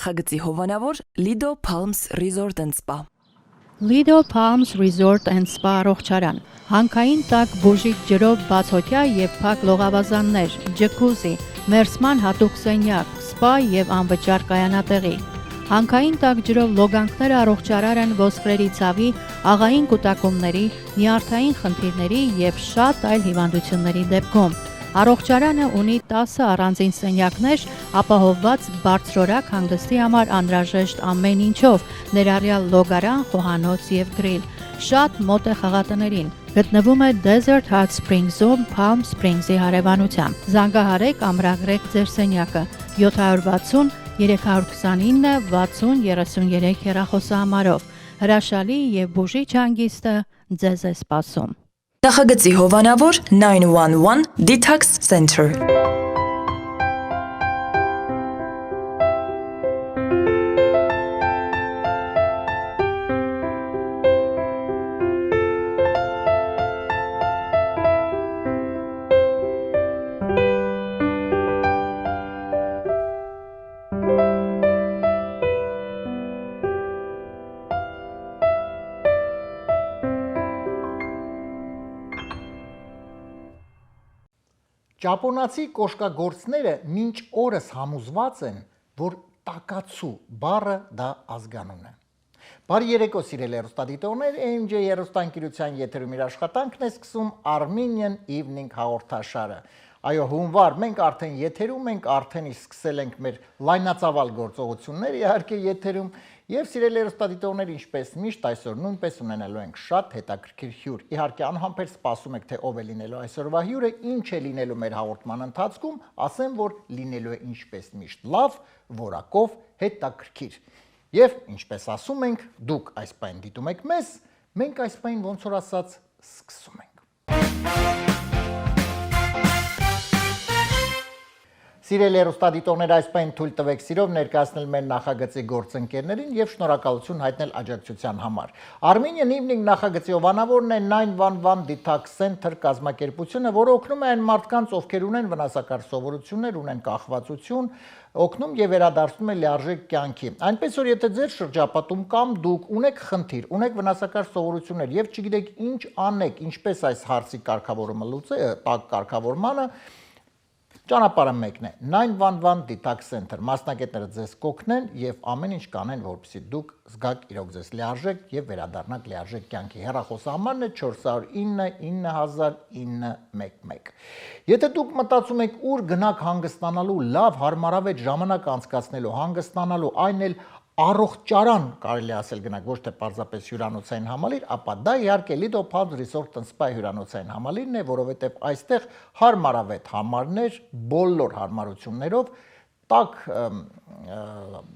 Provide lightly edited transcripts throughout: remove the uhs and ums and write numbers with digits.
նախագծի հովանավոր Lido Palms Resort and Spa։ Lido Palms Resort and Spa առողջարան, հանքային տաք բուժիչ ջրով բացօթյա եւ փակ լողավազաններ, ջկուզի, մերսման հատուկ սենյակ, սպա եւ անվճար կայանատեղի։ Հանքային տաք ջրով լոգանքները առողջարար են ոսկրերի ցավի, աղային կուտակումների, նյարդային խնդիրների եւ շատ այլ հիվանդությունների դեպքում։ Առողջարանը ունի 10 առանձին սենյակներ, ապահովված բարձրորակ հանգստի համար անհրաժեշտ ամեն ինչով, ներառյալ լոգարան, խոհանոց եւ գրիլ։ Շատ մոտ է խաղատներին։ Գտնվում է Desert Hot Springs-ում Palm Springs-ի հարևանությամբ։ Զանգահարեք, ամրագրեք ձեր սենյակը 760 329 60 33 հեռախոսահամարով։ Հրաշալի եւ բուժիչ հանգիստը ձեզ է սպասում։ Նախագծի հովանավոր 911 Detox Center։ Ճապոնացի կոշկագործները մինչ օրս համոզված են, որ տակացու բառը դա ազգանուն է։ Բարի երեկո սիրելի հեռուստադիտողներ, AMJ հեռուստաընկերության եթերում իր աշխատանքն է սկսում Armenian Evening հաղորդաշարը։ Այո, հունվար, մենք արդեն եթերում ենք, արդեն իսկ սկսել ենք մեր լայնածավալ գործողությունները իհարկե եթերում, եւ սիրելի հեռուստադիտողներ, ինչպես միշտ այսօր նույնպես ունենալու ենք շատ հետաքրքիր հյուր։ Իհարկե անհամբեր սպասում եք, թե ով է լինելու այսօրվա հյուրը, ինչ է լինելու մեր հաղորդման ընթացքում, ասեմ, որ լինելու է ինչպես միշտ լավ, որակով, հետաքրքիր։ Եվ ինչպես ասում ենք, դուք այս պայն դիտում եք մեզ, մենք այս պայն ոնց որ ասած սկսում ենք։ Սիրելի հեռուստադիտողներ, այս պայն թույլ տվեք սիրով ներկայացնել մեր նախագծի գործընկերներին եւ շնորհակալություն հայտնել աջակցության համար։ Armenian Evening նախագծի հովանավորն է 911 Detox Center կազմակերպությունը, որը օգնում է այն մարդկանց, ովքեր ունեն վնասակար սովորություններ, ունեն կախվածություն, օգնում եւ վերադարձնում է լիարժեք կյանքի։ Այնպես որ եթե ձեր շրջապատում կամ դուք ունեք խնդիր, ունեք վնասակար սովորություններ եւ չգիտեք ինչ անեք, ինչպես այս հարցի կարգավորումը լուծել, կարգավորմանը ճանապարհը մեկն է 911 Detox Center մասնագետները ձեզ կօգնեն եւ ամեն ինչ կանեն, որպեսզի դուք զգաք իրոք ձեզ լիարժեք եւ վերադառնաք լիարժեք կյանքի։ Հեռախոսահամարն է 409 900911։ Եթե դուք մտածում եք ուր գնաք հանգստանալու, լավ հարմարավետ ժամանակ անցկացնելու, հանգստանալու, այն էլ առողջարան կարելի ասել գնաք, ոչ թե պարզապես հյուրանոցային համալիր, ապա դա իհարկե Lido Palms Resort and Spa հյուրանոցային համալիրն է, որովհետև այստեղ հարմարավետ համարներ, բոլոր հարմարություններով, տաք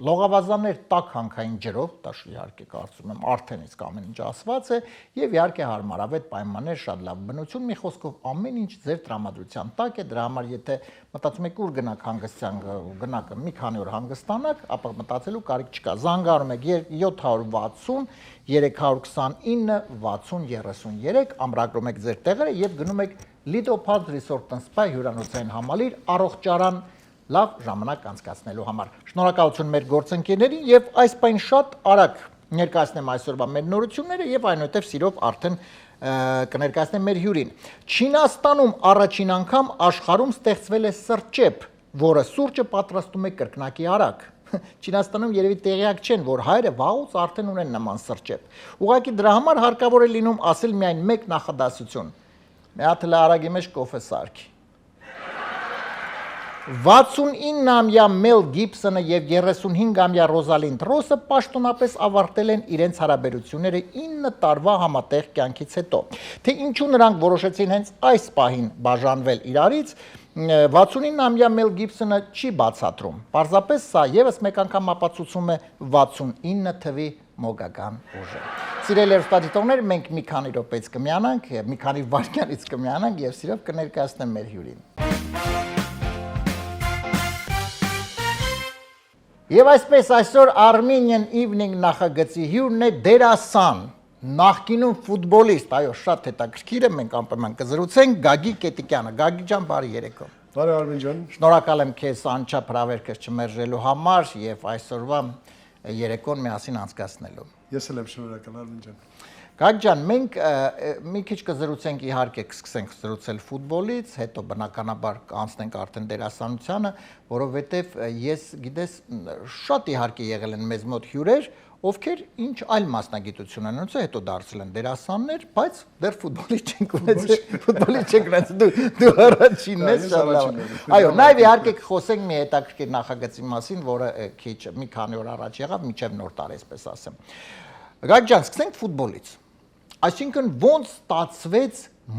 լողավազաններ, տաք հանքային ջրով, դա իհարկե կարծում եմ արդեն իսկ ամեն ինչ ասված է, եւ իհարկե հարմարավետ պայմաններ, շատ լավ բնություն, մի խոսքով ամեն ինչ ձեր տրամադրության տակ է, դրա համար եթե մտածում եք ուր գնաք հանգստյան, գնաք մի քանի օր հանգստանաք, ապա մտածելու կարիք չկա։ Զանգահարում եք 760 329 60 33, ամրագրում եք ձեր տեղերը եւ գնում եք Lido Palms Resort and Spa հյուրանոցային համալիր առողջարան լավ ժամանակ անցկացնելու համար։ Շնորհակալություն մեր գործընկերներին եւ այս պայն շատ արագ ներկայացնեմ այսօրվա մեր նորությունները եւ այնուհետեւ սիրով արդեն կներկայացնեմ մեր հյուրին։ Չինաստանում առաջին անգամ աշխարհում ստեղծվել է սրճեպ, որը սուրճը պատրաստում է կրկնակի արագ։ Չինաստանում երևի տեղյակ չեն, որ հայերը վաղուց արդեն ունեն նման սրճեպ։ Ուղղակի դրա համար հարկավոր է լինում ասել միայն մեկ նախադասություն։ Մի հատ արագի մեջ կոֆե սարքի։ 69-ամյա Մել Գիբսոնը եւ 35-ամյա Ռոզալինդ Ռոսը պաշտոնապես ավարտել են իրենց հարաբերությունները 9 տարվա համատեղ կյանքից հետո։ Թե ինչու նրանք որոշեցին հենց այս պահին բաժանվել իրարից, 69-ամյա Մել Գիբսոնը չի բացատրում։ Պարզապես սա եւս մեկ անգամ ապացուցում է 69 թվի մոգական ուժը։ Սիրելի հեռուստադիտողներ, մենք մի քանի րոպեից կմիանանք, մի քանի վայրկյանից կմիանանք եւ սիրով կներկայացնեմ մեր հյուրին։ Եվ այսպես այսօր Armenian Evening նախագծի հյուրն է դերասան, նախկինում ֆուտբոլիստ, այո, շատ հետաքրքիր է, մենք անպայման կզրուցենք, Գագիկ Կետիկյանը։ Գագիկ ջան, բարի երեկո։ Բարի Արմեն ջան։ Շնորհակալ եմ քեզ անչափ հրավերքս չմերժելու համար եւ այսօրվա երեկոն միասին անցկացնելու։ Ես էլ եմ շնորհակալ Արմեն ջան։ Գագ ջան, մենք մի քիչ կզրուցենք իհարկե կսկսենք զրուցել ֆուտբոլից, հետո բնականաբար կանցնենք արդեն դերասանությանը, որովհետեւ ես գիտես շատ իհարկե եղել են մեզ մոտ հյուրեր, ովքեր ինչ այլ մասնագիտություն են ունեցել, հետո դարձել են դերասաններ, բայց դեռ ֆուտբոլի չեն ունեցել, ֆուտբոլի չեն ունեցել, դու առաջինն ես շատ լավ։ Այո, նաև իհարկե կխոսենք մի հետաքրքիր նախագծի մասին, որը քիչ մի քանի օր առաջ եղավ, մինչև նոր տարի, այսպես ասեմ։ Գագ ջան, սկսենք ֆուտբոլից։ Այսինքն ոնց ստացվեց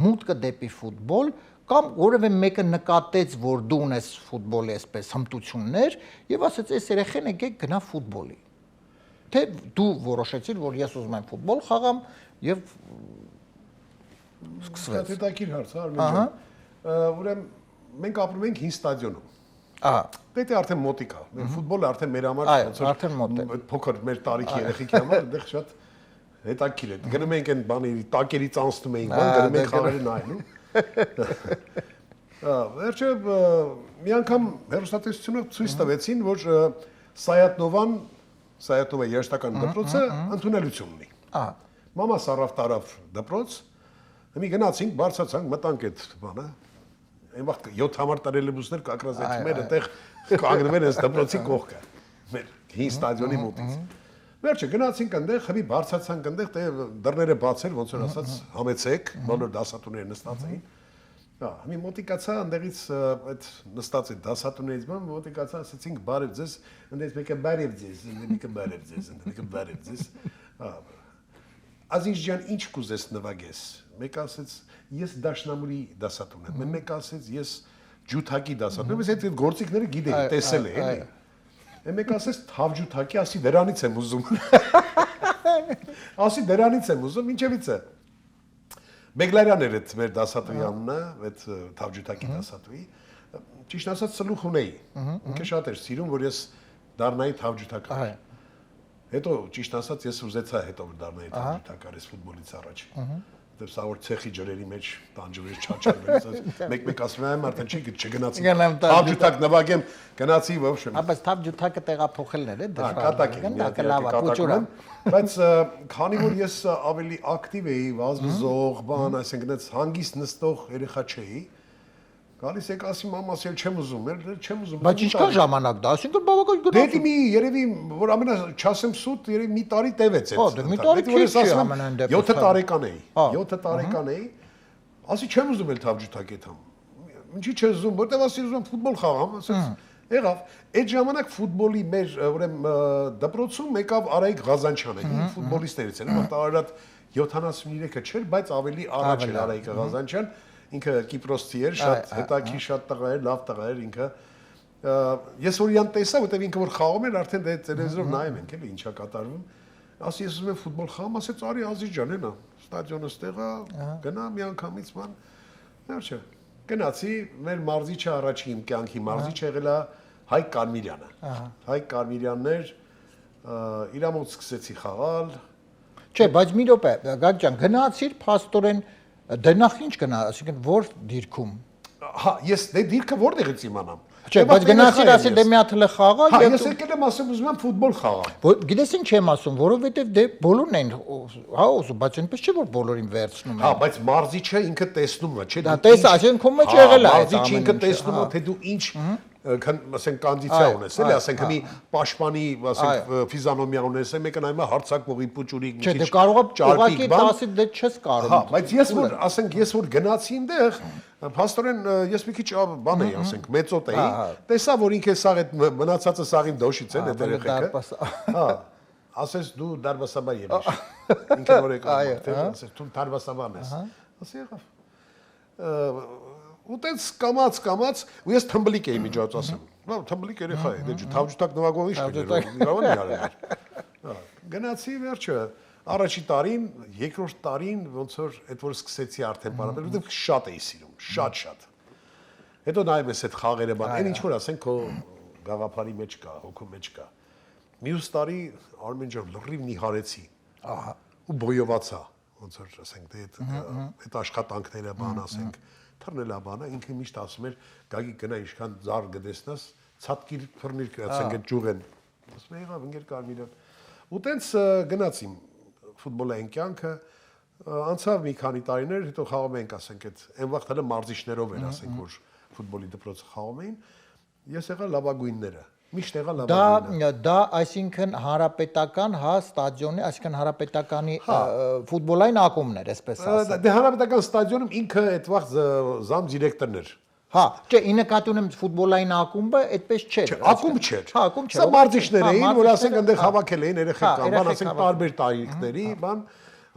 մուտքը դեպի ֆուտբոլ կամ որևէ մեկը նկատեց, որ դու ունես ֆուտբոլի այսպես հմտություններ եւ ասեց, այս երեխեն եկեք գնա ֆուտբոլի։ Թե դու որոշեցիր, որ ես ուզում եմ ֆուտբոլ խաղամ եւ սկսվեց։ Հետաքրքիր հարց է Արմեն ջան։ Ուրեմն մենք ապրում ենք հին ստադիոնում։ Ահա։ Դա արդեն մոտիկ է։ Մեր ֆուտբոլը արդեն մեր համար ոնց որ արդեն մոտ է։ Փոքր մեր տարիքի երեխեքի համար այդտեղ շատ հետաքրքիր է։ Գնում ենք այն բանի տակերից անցնում էինք, գնում ենք խաղերը նայելու։ Վերջը մի անգամ հերոստատեսությունը ցույց տվեցին, որ Սայաթովա երաշտական դպրոցը ընդունելություն ունի։ Ահա։ Մամաս առավ տարավ դպրոց, մի գնացինք, բարձրացանք, մտանք այդ բանը։ Այն վաղ 7 համար տարելիբուսներ կակրազեցին այդտեղ կանգնվել են դպրոցի կողքը։ Մեր հին ստադիոնի մոտից։ Վերջը գնացինք այնտեղ, խմի բարձրացանք այնտեղ, դռները բաց էր, ոնց որ ասած, համեցեք, բոլոր դասատուները նստած էին։ Մի մոտիկացա այնտեղից այդ նստած այդ դասատուներից բան, մոտիկացա, ասեցինք բարև ձեզ, այնտեղից մեկը բարև ձեզ, մեկը բարև ձեզ, մեկը բարև ձեզ։ Ազիզ ջան, ինչ կուզես նվագես։ Մեկը ասեց, ես դաշնամուրի դասատուն եմ, մեկը ասեց, ես ջութակի դասատուն եմ, ես այդ գործիքները գիտեի, տեսել էի, էլի։ Մեկը ասեց, թավջութակի, ասի դրանից եմ ուզում։ Ասի դրանից եմ ուզում, ինչևից է։ Բեգլարյան էր այդ մեր դասատուի անունը, այդ թավջութակի դասատուի։ Ճիշտ ասած սլուխ ունեի։ Ինքը շատ էր սիրում, որ ես դառնայի թավջութակար։ Հետո ճիշտ ասած ես ուզեցա հետո որ դառնայի թավջութակար ես ֆուտբոլից առաջ։ Դեռ սա որ ցեխի ջրերի մեջ տանջվեց չաչարվեց, մեկ ասում եմ արդեն չի չգնացի։ Թավջութակ նվագեմ, գնացի ոբշե։ Բայց թավջութակը տեղափոխելն էր, դե։ Բայց քանի որ ես ավելի ակտիվ էի, վազվզող, բան, այսինքն այդ հանգիստ նստող երեխա չէի, գալիս եք ասի մամաս էլ չեմ ուզում, չեմ ուզում։ Բայց ինչքան ժամանակ դա, այսինքն բավական գնաց։ Դե մի երևի որ ամենա չասեմ սուտ երևի մի տարի տևեց այդ։ Հա, մի տարի քիչ է ամենայն դեպքում։ 7 տարեկան էի։ 7 տարեկան էի։ Ասի չեմ ուզում էլ թավջութակ եթամ։ Ինչի՞ չես ուզում, որտեղ ասի ուզում ֆուտբոլ խաղամ, ասես եղավ։ Այդ ժամանակ ֆուտբոլի մեր ուրեմն դպրոցում եկավ Արայիկ Ղազանչյանը, հին ֆուտբոլիստներից էր, որտեղ 73-ը չէր, բայց ավելի առաջ էր Արայիկ Ղազանչյան, ինքը Կիպրոսցի էր, շատ հետաքրքիր շատ տղա էր, լավ տղա էր ինքը։ Ես որ իրան տեսա, որտեղ ինքը որ խաղում էր, արդեն դե տելևիզորով նայում ենք, էլի ինչա կատարվում։ Ասի ես ուզում եմ ֆուտբոլ խաղամ, ասեց արի Ազիզ ջան, հենա, ստադիոնը ստեղ է, գնա մի անգամից ման։ Վերջը գնացի, մեր մարզիչը առաջի իմ կյանքի մարզիչը եղել է Հայկ Կարմիրյանը։ Հայկ Կարմիրյանն էր, իր մոտ սկսեցի խաղալ։ Չէ, բայց մի րոպե, Գագ ջան, գնացիր փաստորեն դե նախ ինչ գնա, այսինքն որ դիրքում։ Հա, ես դե դիրքը որտեղից իմանամ։ Չէ, բայց գնացիր ասել դե մի հատ հլը խաղա եւ ես եկել եմ ասեմ ուզում եմ ֆուտբոլ խաղամ։ Գիտես ինչ եմ ասում, որովհետեւ դե բոլորն են, հա, ուզում, բայց այնպես չէ որ բոլորին վերցնում են։ Հա, բայց մարզիչը ինքը տեսնում է, չէ՞։ Դա տես, այսինքն քո մեջ եղել է այդ մարզիչը ինքը տեսնում է, թե դու ինչ ասենք կոնդիցիա ունես, էլի, ասենք մի պաշտպանի, ասենք ֆիզիոնոմիա ունես, մեկը նայում է հարցակվողի պուճուրիկ մի քիչ։ Չէ, դե կարող է ուղղակի դասի դե չես կարող։ Հա, բայց ես որ ասենք ես որ գնացի այնտեղ, փաստորեն ես մի քիչ բան էի, ասենք մեծոտ էի, տեսա որ ինքը սաղ այդ մնացածը սաղին դոշից են այդ երեխեքը։ Հա, ասես դու դարբասաբար եղես։ Ինքը որ եկավ, ասես դու դարբասաբան ես։ Ասի եղավ։ Ուտեց կամած ու ես թմբլիկ էի միջոց ասեմ։ Լավ, թմբլիկ երեխա է, դե թավջութակ նվագող ինչ կներ, իրավան yarել։ Գնացի վերջը, առաջի տարին, երկրորդ տարին ոնց որ այդ որ սկսեցի արդեն պարապել, որտեղ շատ էի սիրում, շատ։ Հետո նայում ես այդ խաղերը բան, այն ինչ որ ասենք քո գաղափարի մեջ կա, հոգու մեջ կա։ Մյուս տարի Արմեն ջան լրիվ նիհարեցի։ Ահա, ու բոյովացա, ոնց որ ասենք դե այդ աշխատանքները բան ասենք թռնել է բանը, ինքը միշտ ասում էր գագի գնա ինչքան ձար գտեսնաս, ցածկիր թռնիր ասենք այդ ջուղեն։ Ասում եմ եղավ ընկեր Կարմիրյան։ Ու տենց գնացին ֆուտբոլային կյանքը անցավ մի քանի տարիներ, հետո խաղում ենք, ասենք, այդ այն վաղ հələ մարզիչներով էր, ասենք, որ ֆուտբոլի դպրոցը խաղում էին։ Ես եղա լավագույնները։ Միշտ եղա լավագույնը։ Դա այսինքն հանրապետական, հա, ստադիոնի, այսինքն հանրապետականի ֆուտբոլային ակումբներ, այսպես ասած։ Դե հանրապետական ստադիոնում ինքը այդ վաղ զամ դիրեկտորն էր։ Հա, չէ, ի նկատի ունեմ ֆուտբոլային ակումբը այդպես չէր։ Ակումբ չէր։ Հա, ակումբ չէր։ Սա մարզիչներ էին, որ ասենք այնտեղ հավաքել էին երեխեքան, բան ասենք տարբեր տարիքների, բան։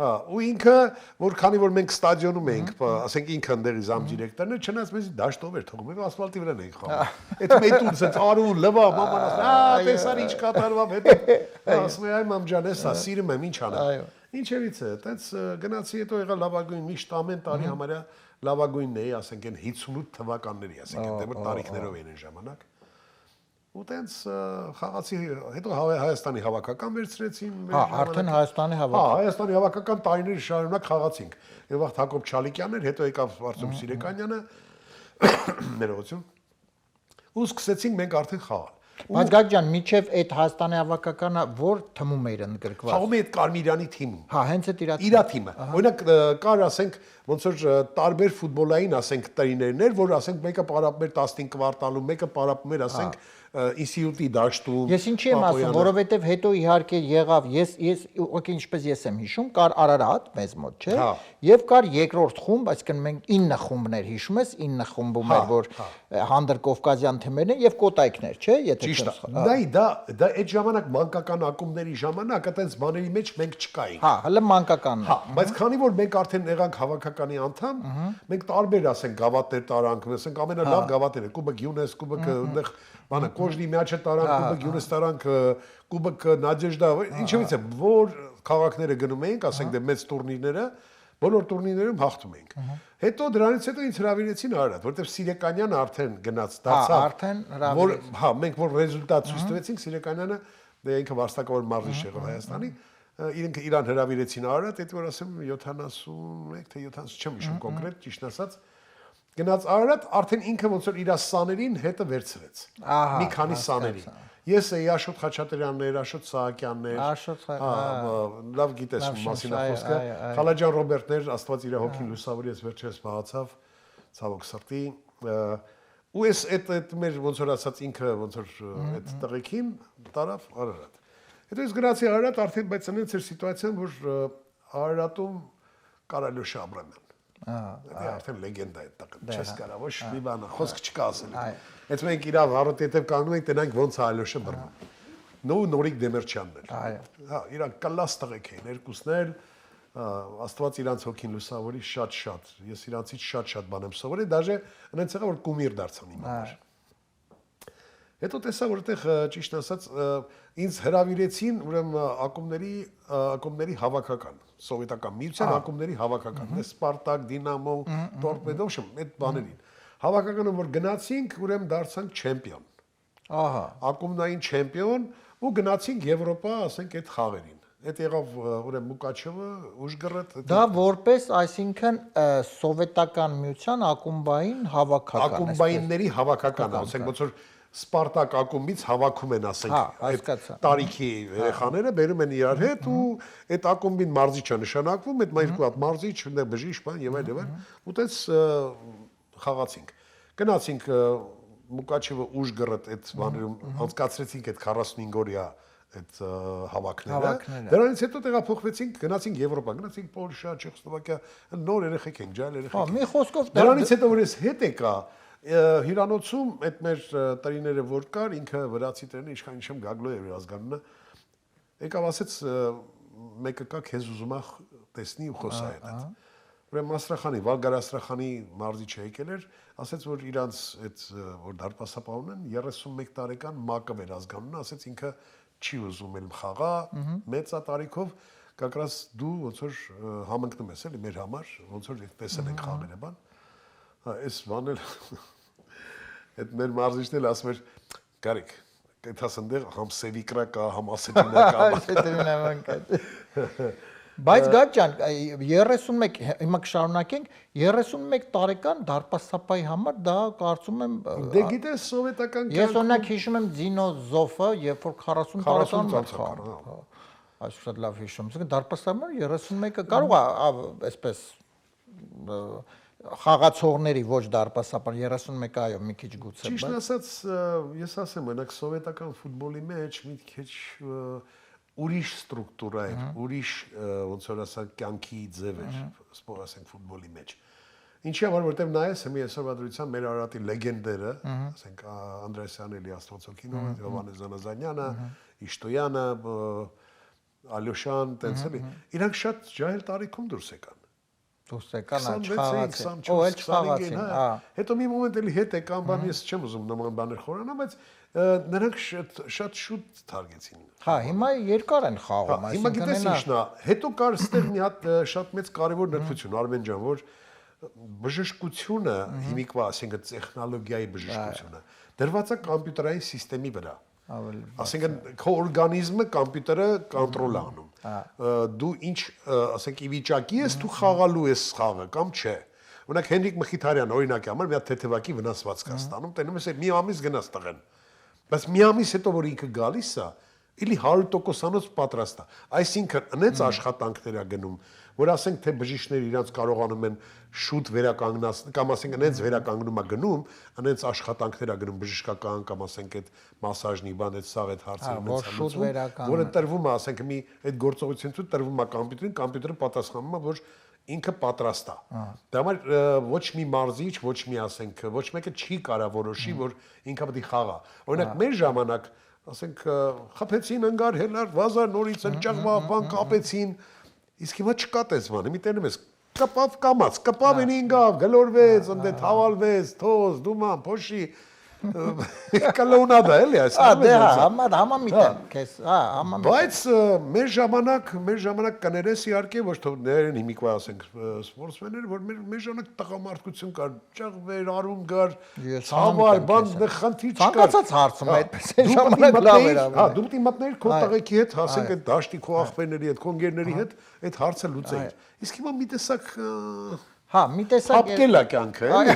Հա, ու ինքը, որ քանի որ մենք ստադիոնում էինք, ասենք ինքը ընդեղի զամ դիրեկտորն էր, չնայած մեզ դաշտով էր թողում, մենք ասֆալտի վրա էինք խաղում։ Այդ մետուն ցած արու լվա, մաման ասում, տեսար ինչ կատարվավ, հետո ասում է, այ մամ ջան, էսա սիրում եմ, ինչ անեմ։ Ինչևից է, այտենց գնացի հետո եղա լավագույն միշտ ամեն տարի համարյա լավագույնն էի, ասենք այն 58 թվականների, ասենք այնտեղ որ տարիքներով էին այն ժամանակ։ Ու տենց խաղացի, հետո Հայաստանի հավաքական վերցրեցին մեր ժամանակ։ Հա, արդեն Հայաստանի հավաքական։ Հա, Հայաստանի հավաքական տարիների շարունակ խաղացինք։ Եվ վաղ Հակոբ Չալիկյանն էր, հետո եկավ Արծում Սիրեկանյանը, ներողություն։ Ու սկսեցինք մենք արդեն խաղալ։ Բայց Գագ ջան, միջև այդ Հայաստանի հավաքականը որ թմում էր ընդգրկված։ Խաղում է այդ Կարմիրյանի թիմում։ Հա, հենց այդ իր թիմը։ Օրինակ կար, ասենք, ոնց որ տարբեր ֆուտբոլային, ասենք, տրիներներ, որ ասենք մեկը պարապում էր 15 կվարտալում, մեկը պարապում էր, ասենք, ինստիտուտի դաշտում։ Ես ինչի եմ ասում, որովհետև հետո իհարկե եղավ, ես ուղղակի ինչպես ես եմ հիշում, կար Արարատ մեզ մոտ, չէ՞, եւ կար երկրորդ խումբ, այսինքն մենք 9 խումբներ հիշում ես, 9 խմբում էր, որ Հանդրկովկազյան թիմերն են եւ Կոտայքներ, չէ՞, եթե ճիշտ է։ Դա այդ ժամանակ մանկական ակումբների ժամանակ այտենց բաների մեջ մենք չկայինք։ Հա, հələ մանկականն է։ Հա, բայց քանի որ մենք արդեն եղանք հավաքականի անդամ, մենք տարբեր, ասենք, գավաթներ տարանք, ասենք ամենալավ գավաթները, Կուբը Գյունես, Կուբը այնտեղ բանը Կոժնի միաչը տարանք, Կուբը Գյունես տարանք, Կուբը Նադեժդա, ինչևից է, որ քաղաքները գնում էինք, ասենք դե մեծ տուրնիրները, բոլոր տուրնիրներում հաղթում էինք։ Հետո դրանից հետո ինձ հրավիրեցին Արարատ, որտեղ Սիրեկանյանը արդեն գնաց, դարձավ։ Արդեն հրավիրեց։ Հա, մենք որ ռեզուլտատ ցույց տվեցինք, Սիրեկանյանը դե ինքը վաստակավոր մարզիչ եղավ Հայաստանի, իրան հրավիրեցին Արարատ, այդ որ ասեմ 71 թե 70, չեմ հիշում կոնկրետ, ճիշտ ասած, գնաց Արարատ, արդեն ինքը ոնց որ իր սաներին հետը վերցրեց։ Մի քանի սաների։ Ես էի Աշոտ Խաչատրյաններ, Աշոտ Սահակյաններ, լավ գիտես մասին խոսքը, Խալաջան Ռոբերտներ, Աստված իր հոգին լուսավորի, ես վերջերս մահացավ, ցավոք սրտի, ու ես այդ մեր ոնց որ ասած ինքը ոնց որ այդ տղեկին տարավ Արարատ։ Հետո ես գնացի Արարատ, արդեն բայց այնց էր սիտուացիան, որ Արարատում Կարալյոշ Աբրամյան։ Դա արդեն լեգենդա է, չես կարա ոչ մի բան, խոսք չկա ասելու։ Այդ մենք իրավ հարոտետև կանգնում ենք, տենանք ոնց է Ալյոշը բռնում։ Նորիկ Դեմերչյանն էր։ Հա, իրանք կլաս տղեկ էին, երկուսն էլ, Աստված իրանց հոգին լուսավորի շատ։ Ես իրանցից շատ բան եմ սովորել, դաժե այնց եղավ որ կումիր դարձան իմ համար։ Հետո տեսա որ այդտեղ ճիշտ ասած ինձ հրավիրեցին ուրեմն ակումբների հավաքական, սովետական միության ակումբների հավաքական, Սպարտակ, Դինամո, Տորպեդո, այդ բաներին։ Հավաքականը որ գնացինք, ուրեմն դարձանք չեմպիոն։ Ահա, ակումբնային չեմպիոն ու գնացինք Եվրոպա, ասենք այդ խաղերին։ Այդ եղավ ուրեմն Մուկաչևը, Ուժգռդ։ Դա որպես, այսինքն սովետական միության ակումբային հավաքական։ Ակումբայինների հավաքական, ասենք ոնց որ Սպարտակ ակումբից հավաքում են, ասենք, այդ տարիքի երեխաները բերում են իրար հետ ու այդ ակումբին մարզիչը նշանակվում, այդ երկու հատ մարզիչ, բժիշկ բան եւ այլ, ու տես խաղացինք։ Գնացինք Մուկաչևը Ուժգռդ այդ բաներում անցկացրեցինք այդ 45 օրյա այդ հավաքները։ Դրանից հետո տեղափոխվեցինք, գնացինք Եվրոպա, գնացինք Պոլշա, Չեխոսլովակիա, նոր երեխեք ենք, ջայլ երեխեք։ Հա, մի խոսքով դրանից հետո որ ես հետ եկա հյուրանոցում այդ մեր տրիները որ կար, ինքը վրացի տրիները, ինչքան ինչեմ Գագլո էր ազգանունը, եկավ ասեց մեկը կա քեզ ուզում է տեսնի ու խոսա հետ։ Ուրեմն Աստրախանի, Վալգար Աստրախանի մարզիչը եկել էր, ասեց որ իրանց այդ որ դարպասապահն են 31 տարեկան Մակով էր ազգանունը, ասեց ինքը չի ուզում էլ խաղա, մեծ տարիքով, կակրաս դու ոնց որ համընկնում ես էլի մեր համար, ոնց որ տեսել ենք խաղերը բան։ Այս բանել այդ մեր մարզիչն էլ ասում էր Գարիկ, այդ ասնդեղ համ Սևիկրա կա, համ Ասետինա կա։ Բայց Գաջ ջան, 31 հիմա կշարունակենք, 31 տարեկան դարպասապայի համար դա կարծում եմ Դե գիտես սովետական Ես օրինակ հիշում եմ Զինոզոֆը, երբ որ 40 տարեկան էր, այս շատ լավ հիշում եմ, դարպասապը 31-ը կարող է այսպես խաղացողների ոչ դարպասապան 31-ը այո մի քիչ գուցե Ճիշտ ասած ես ասեմ օրինակ սովետական ֆուտբոլի մեջ մի քիչ ուրիշ ստրուկտուրա էր, ուրիշ ոնց որ ասած կյանքի ձև էր, ասենք ֆուտբոլի մեջ։ Ինչի համար որտեվ նայես հիմա այսօրվա դրությամբ մեր Արարատի լեգենդները, ասենք Անդրեասյանն էլի Աստվածոքինովը, Հովհաննես Զանազանյանը, Իշտոյանը, Ալյոշան, տենց էլի, իրանք շատ ջահել տարիքում դուրս եկան։ Դուրս եկան չխաղացին, օ էլ չխաղացին, Հետո մի մոմենտ էլի հետ եկան, բան ես չեմ ուզում նման բաներ խորանալ, բայց նրանք շատ շուտ թարգեցին։ Հա, հիմա երկար են խաղում, Հիմա գիտես ինչն է, հետո կար ստեղ մի հատ շատ մեծ կարևոր նրբություն, Արմեն ջան, որ բժշկությունը հիմիկվա, ասենք տեխնոլոգիայի բժշկությունը դրված է կոմպյուտերային համակարգի վրա։ Ասենք քո օրգանիզմը կոմպյուտերը կոնտրոլ է անում։ Դու ինչ, ասենք ի վիճակի ես դու խաղալու ես խաղը կամ չէ։ Օրինակ Հենրիկ Մխիթարյանը օրինակի համար մի հատ թեթևակի վնասվածք է ստանում, տենում ես մի ամիս գնաց տղեն։ Բայց մի ամիս հետո որ ինքը գալիս է, Իլի 100%-անոց պատրաստ է։ Այսինքն ընեց աշխատանքներ է գնում, որ ասենք թե բժիշկները իրանց կարողանում են շուտ վերականգնած կամ ասենք ընեց վերականգնում է գնում, ընեց աշխատանքներ է գնում բժշկական կամ ասենք այդ մասաժնի բան այդ սաղ այդ հարցերը ունեցած լուծում, որը տրվում է ասենք մի այդ գործողությունից տրվում է կոմպյուտերին, կոմպյուտերը պատասխանում է, որ ինքը պատրաստ է։ Դա համար ոչ մի մարզիչ, ոչ մի ասենք, ոչ մեկը չի կարող որոշի, որ ինքը պետք է խաղա։ Օրինակ մեր ժամանակ ասենք խփեցին ընկար հելար վազար նորից ընճաղվա բան կապեցին իսկ հիմա չկա տես բան մի տենում ես կպավ կամած կպավ ինգավ գլորվեց ընդ թավալվեց թոզ դուման փոշի կլոնադա էլի այս դե համամիտ քեզ համամիտ բայց մեր ժամանակ կներես իհարկե ոչ թե ներեն հիմիկվա ասենք սպորտսմեններ որ մեր ժամանակ տղամարդկություն կար ճաղվեր արում գար ցավալ բան խնդիր չկար ցանկացած հարցում այդպես է ժամանակ լավ էր հա դու պետք է մտներ քո տղեկի հետ ասենք այդ դաշտի քո աղբերների հետ քո ընկերների հետ այդ հարցը լուծեիր իսկ հիմա մի տեսակ Հա, մի տեսակ Փապկելա կյանքը, էլի։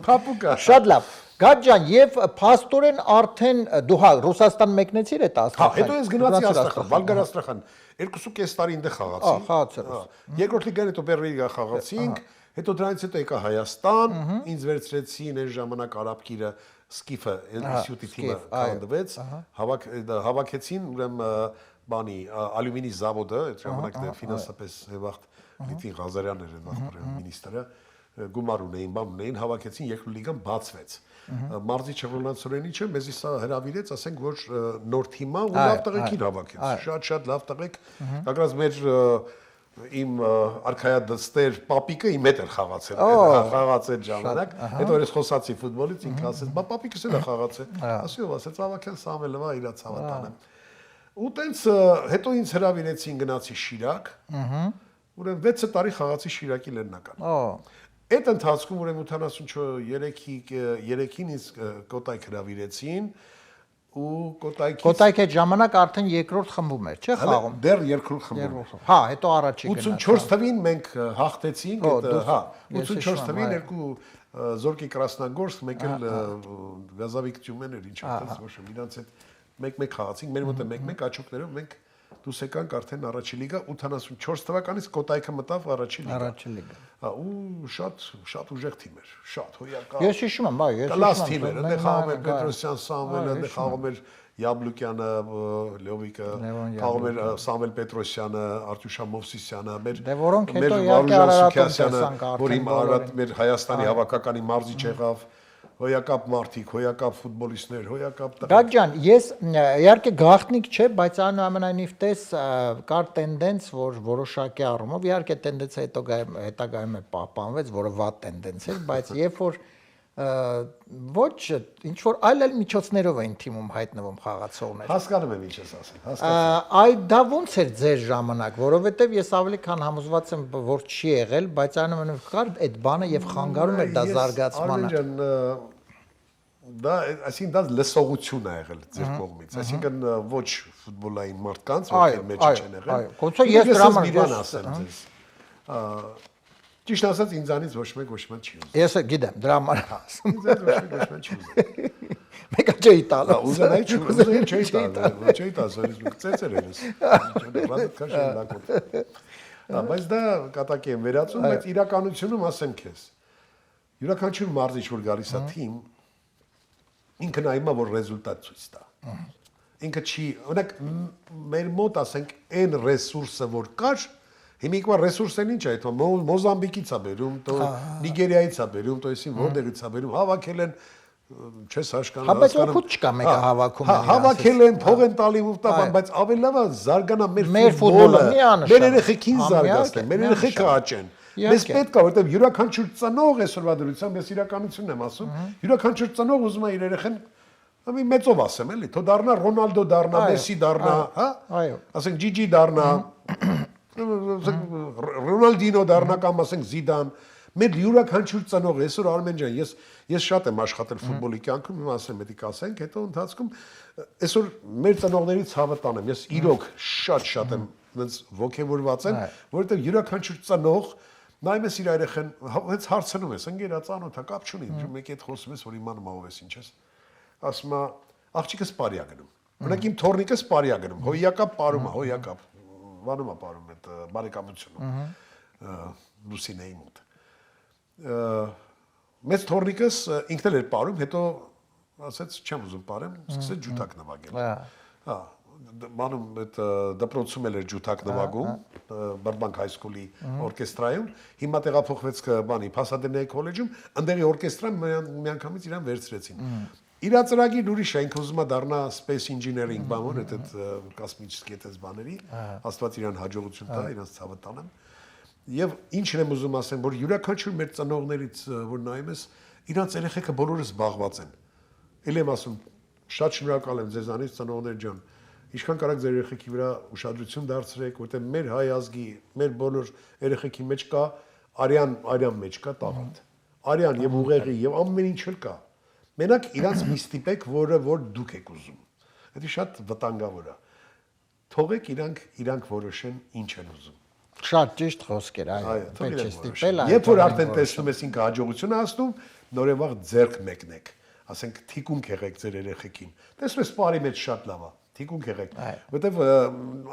Փապուկա։ Շատ լավ։ Գաջ ջան, եւ փաստորեն արդեն դու հա Ռուսաստան մեկնեցիր այդ Աստրախան։ Հա, հետո ես գնացի Աստրախան, Վալգար Աստրախան 2.5 տարի ինձ խաղացի։ Խաղացել։ Երկրորդ լիգան հետո Բերլինգա խաղացինք, հետո դրանից հետո եկա Հայաստան, ինձ վերցրեցին այն ժամանակ արաբկիրը Սկիֆը, ինստիտուտի թիմը կանդվեց, հավաքեցին ուրեմն բանի ալյումինի զավոդը, այդ ժամանակ դե ֆինանսապես հեվախտ Լիտվին Ղազարյանն էր այդ մինիստրը, գումար ունեին, բան ունեին, հավաքեցին երկրորդ լիգան բացվեց։ Մարզի Չևրոլանցորենիչը մեզի սա հրավիրեց, ասենք որ նոր թիմա ու լավ տղեկին հավաքեց։ Շատ լավ տղեկ, հակրած մեր իմ արքայադստեր պապիկը իմ հետ էր խաղացել ժամանակ, հետո ես խոսացի ֆուտբոլից, ինքը ասեց, բա պապիկս էլ է խաղացել։ Ասի ով ասեց, Ավակյան Սամվելովա իրա ցավատանը։ Ու տենց հետո ինձ հրավիրեցին գնացի Շիրակ։ Ուրեմն 6 տարի խաղացի Շիրակի լեռնական։ Այդ ընթացքում ուրեմն 83-ին ինձ Կոտայք հրավիրեցին ու Կոտայք այդ ժամանակ արդեն երկրորդ խմբում էր, չէ՞ խաղում։ Դեռ երկրորդ խմբում։ Հա, հետո առաջի գնաց։ 84 թվին մենք հաղթեցինք, հա, 84 թվին երկու Զորկի Կրասնագորսկ, մեկ էլ Գազավիկ Տյումեն էր, ինչ ասած, ոչ իրանց հետ մեկ-մեկ խաղացինք, մեր մոտ է մեկ-մեկ աչոկներով մենք դուս եկանք արդեն առաջի լիգա 84 թվականից Կոտայքը մտավ առաջի լիգա։ Առաջի լիգա։ Հա, ու շատ ուժեղ թիմ էր, շատ հոյակա։ Ես հիշում եմ, բա, ես կլաս թիմ էր, այնտեղ խաղում էր Պետրոսյան Սամվելը, այնտեղ խաղում էր Յաբլուկյանը, Լյովիկը, խաղում էր Սամվել Պետրոսյանը, Արտյուշա Մովսիսյանը, մեր Վարուժան որ իմ Արարատ մեր Հայաստանի հավաքականի մարզիչ եղավ, հոյակապ մարդիկ, հոյակապ ֆուտբոլիստներ, հոյակապ տղեր։ Գաջ ջան, ես իհարկե գաղտնիք չէ, բայց այնուամենայնիվ տես կար տենդենս, որ որոշակի առումով իհարկե տենդենսը հետագայում է պահպանվեց, որը վատ տենդենս էր, բայց երբ որ ոչ ինչ որ այլ միջոցներով էին թիմում հայտնվում խաղացողներ։ Հասկանում եմ ինչ ես ասում, Այդ դա ոնց էր ձեր ժամանակ, որովհետև ես ավելի քան համոզված եմ, որ չի եղել, բայց այնուամենայնիվ կար այդ բանը եւ խանգարում էր դա զարգացմանը։ դա այսինքն դա լսողություն է եղել ձեր կողմից, այսինքն ոչ ֆուտբոլային մարդկանց, ովքեր մեջը չեն եղել։ Այո, գուցե ես դրա համար մի բան ասեմ ձեզ։ Ճիշտ ասած ինձանից ոչ մեկ չի ուզում։ Ես գիտեմ, դրա համար ասում։ Ինձանից ոչ մեկ չի ուզում։ Մեկը չէի տալու։ Ուզենայի չէի տալու, չէի տալու, ծեծեր ես։ Ռադիոկա շնորհակալ։ Բայց դա կատակի եմ վերածում, բայց իրականությունում ասեմ քեզ։ Յուրաքանչյուր մարզիչ որ գալիս է թիմ, ինքը նայում է որ ռեզուլտատ ցույց տա։ Ինքը չի, օրինակ մեր մոտ ասենք այն ռեսուրսը որ կար, հիմիկվա ռեսուրսն ինչ է այդ Մոզամբիկից է բերում, то Նիգերիայից է բերում, то այսին որտեղից է բերում, հավաքել են չես հասկանում։ Հա, բայց օգուտ չկա մեկը հավաքում է։ Հավաքել են, փող են տալի ուտաբան, բայց ավելի լավ է զարգանա մեր ֆուտբոլը, մեր երեխեքին զարգացնեն, մեր երեխեքը աճեն։ Մեզ պետք է, որովհետև յուրաքանչյուր ծնող այսօրվա դրությամբ ես իրականությունն եմ ասում, յուրաքանչյուր ծնող ուզում է իր երեխեն մի մեծով ասեմ, էլի, թո դառնա Ռոնալդո դառնա, Մեսսի դառնա, հա? Այո։ Ասենք Ջիջի դառնա, Ռոնալդինո դառնա կամ ասենք Զիդան։ Մեր յուրաքանչյուր ծնող այսօր Արմեն ջան, ես շատ եմ աշխատել ֆուտբոլի կյանքում, հիմա ասեմ, պետք է ասենք, հետո ընթացքում այսօր մեր ծնողներից ցավը տանեմ։ Ես իրոք շատ եմ այնց ոգևորված եմ, որովհետև յուրաքանչյուր ծնող նայում ես իր երեխան, հենց հարցնում ես, ընկերա ծանոթա, կապ չունի, մեկի հետ խոսում ես, որ իմանում ով ես, ինչ ես։ Ասում է, աղջիկս Պարիա գնում։ Օրինակ իմ թորնիկս Պարիա գնում, հոյակապ ապարում է, հոյակապ վանում է ապարում այդ բարեկամությունում։ Լուսինեի մոտ։ Մեծ թորնիկս ինքն էլ էր ապարում, հետո ասեց չեմ ուզում ապարեմ, սկսեց ջութակ նվագել։ Հա, բանում այդ դպրոցում էր ջութակ նվագում, Բարբանկ հայսկուլի օրկեստրայում, հիմա տեղափոխվեց բանի Փասադենայի քոլեջում, այնտեղի օրկեստրան միանգամից իրան վերցրեցին։ Իր ծրագիրն ուրիշ է, ինքը ուզում է դառնա space engineering բանոր, այդ կոսմические այդպես բաների, Աստված իրան հաջողություն տա, իրանց ցավը տանեմ։ Եվ ինչն եմ ուզում ասեմ, որ յուրաքանչյուր մեր ծնողներից որ նայում ես, իրանց երեխեքը բոլորը զբաղված են։ Էլ եմ ասում, շատ շնորհակալ եմ ձեզանից ծնողներ ջան։ Ինչքան կարաք ձեր երեխեքի վրա ուշադրություն դարձրեք, որտեղ մեր հայ ազգի, մեր բոլոր երեխեքի մեջ կա արյան մեջ կա տաղանդ։ Արյան եւ ուղեղի եւ ամեն ինչ էլ կա։ Մենակ իրանց մի ստիպեք, որ դուք եք ուզում։ Դա շատ վտանգավոր է։ Թողեք իրանք որոշեն ինչ են ուզում։ Շատ ճիշտ խոսքեր, այո, պետք է ստիպել։ Երբ որ արդեն տեսնում ես ինքը հաջողություն հասնում, նորևաղ ձեռք մեկնեք, ասենք թիկունք եղեք ձեր երեխեքին։ Տեսնում ես բարի մեջ շատ լավ է, թիկունք եղեք, որտեվ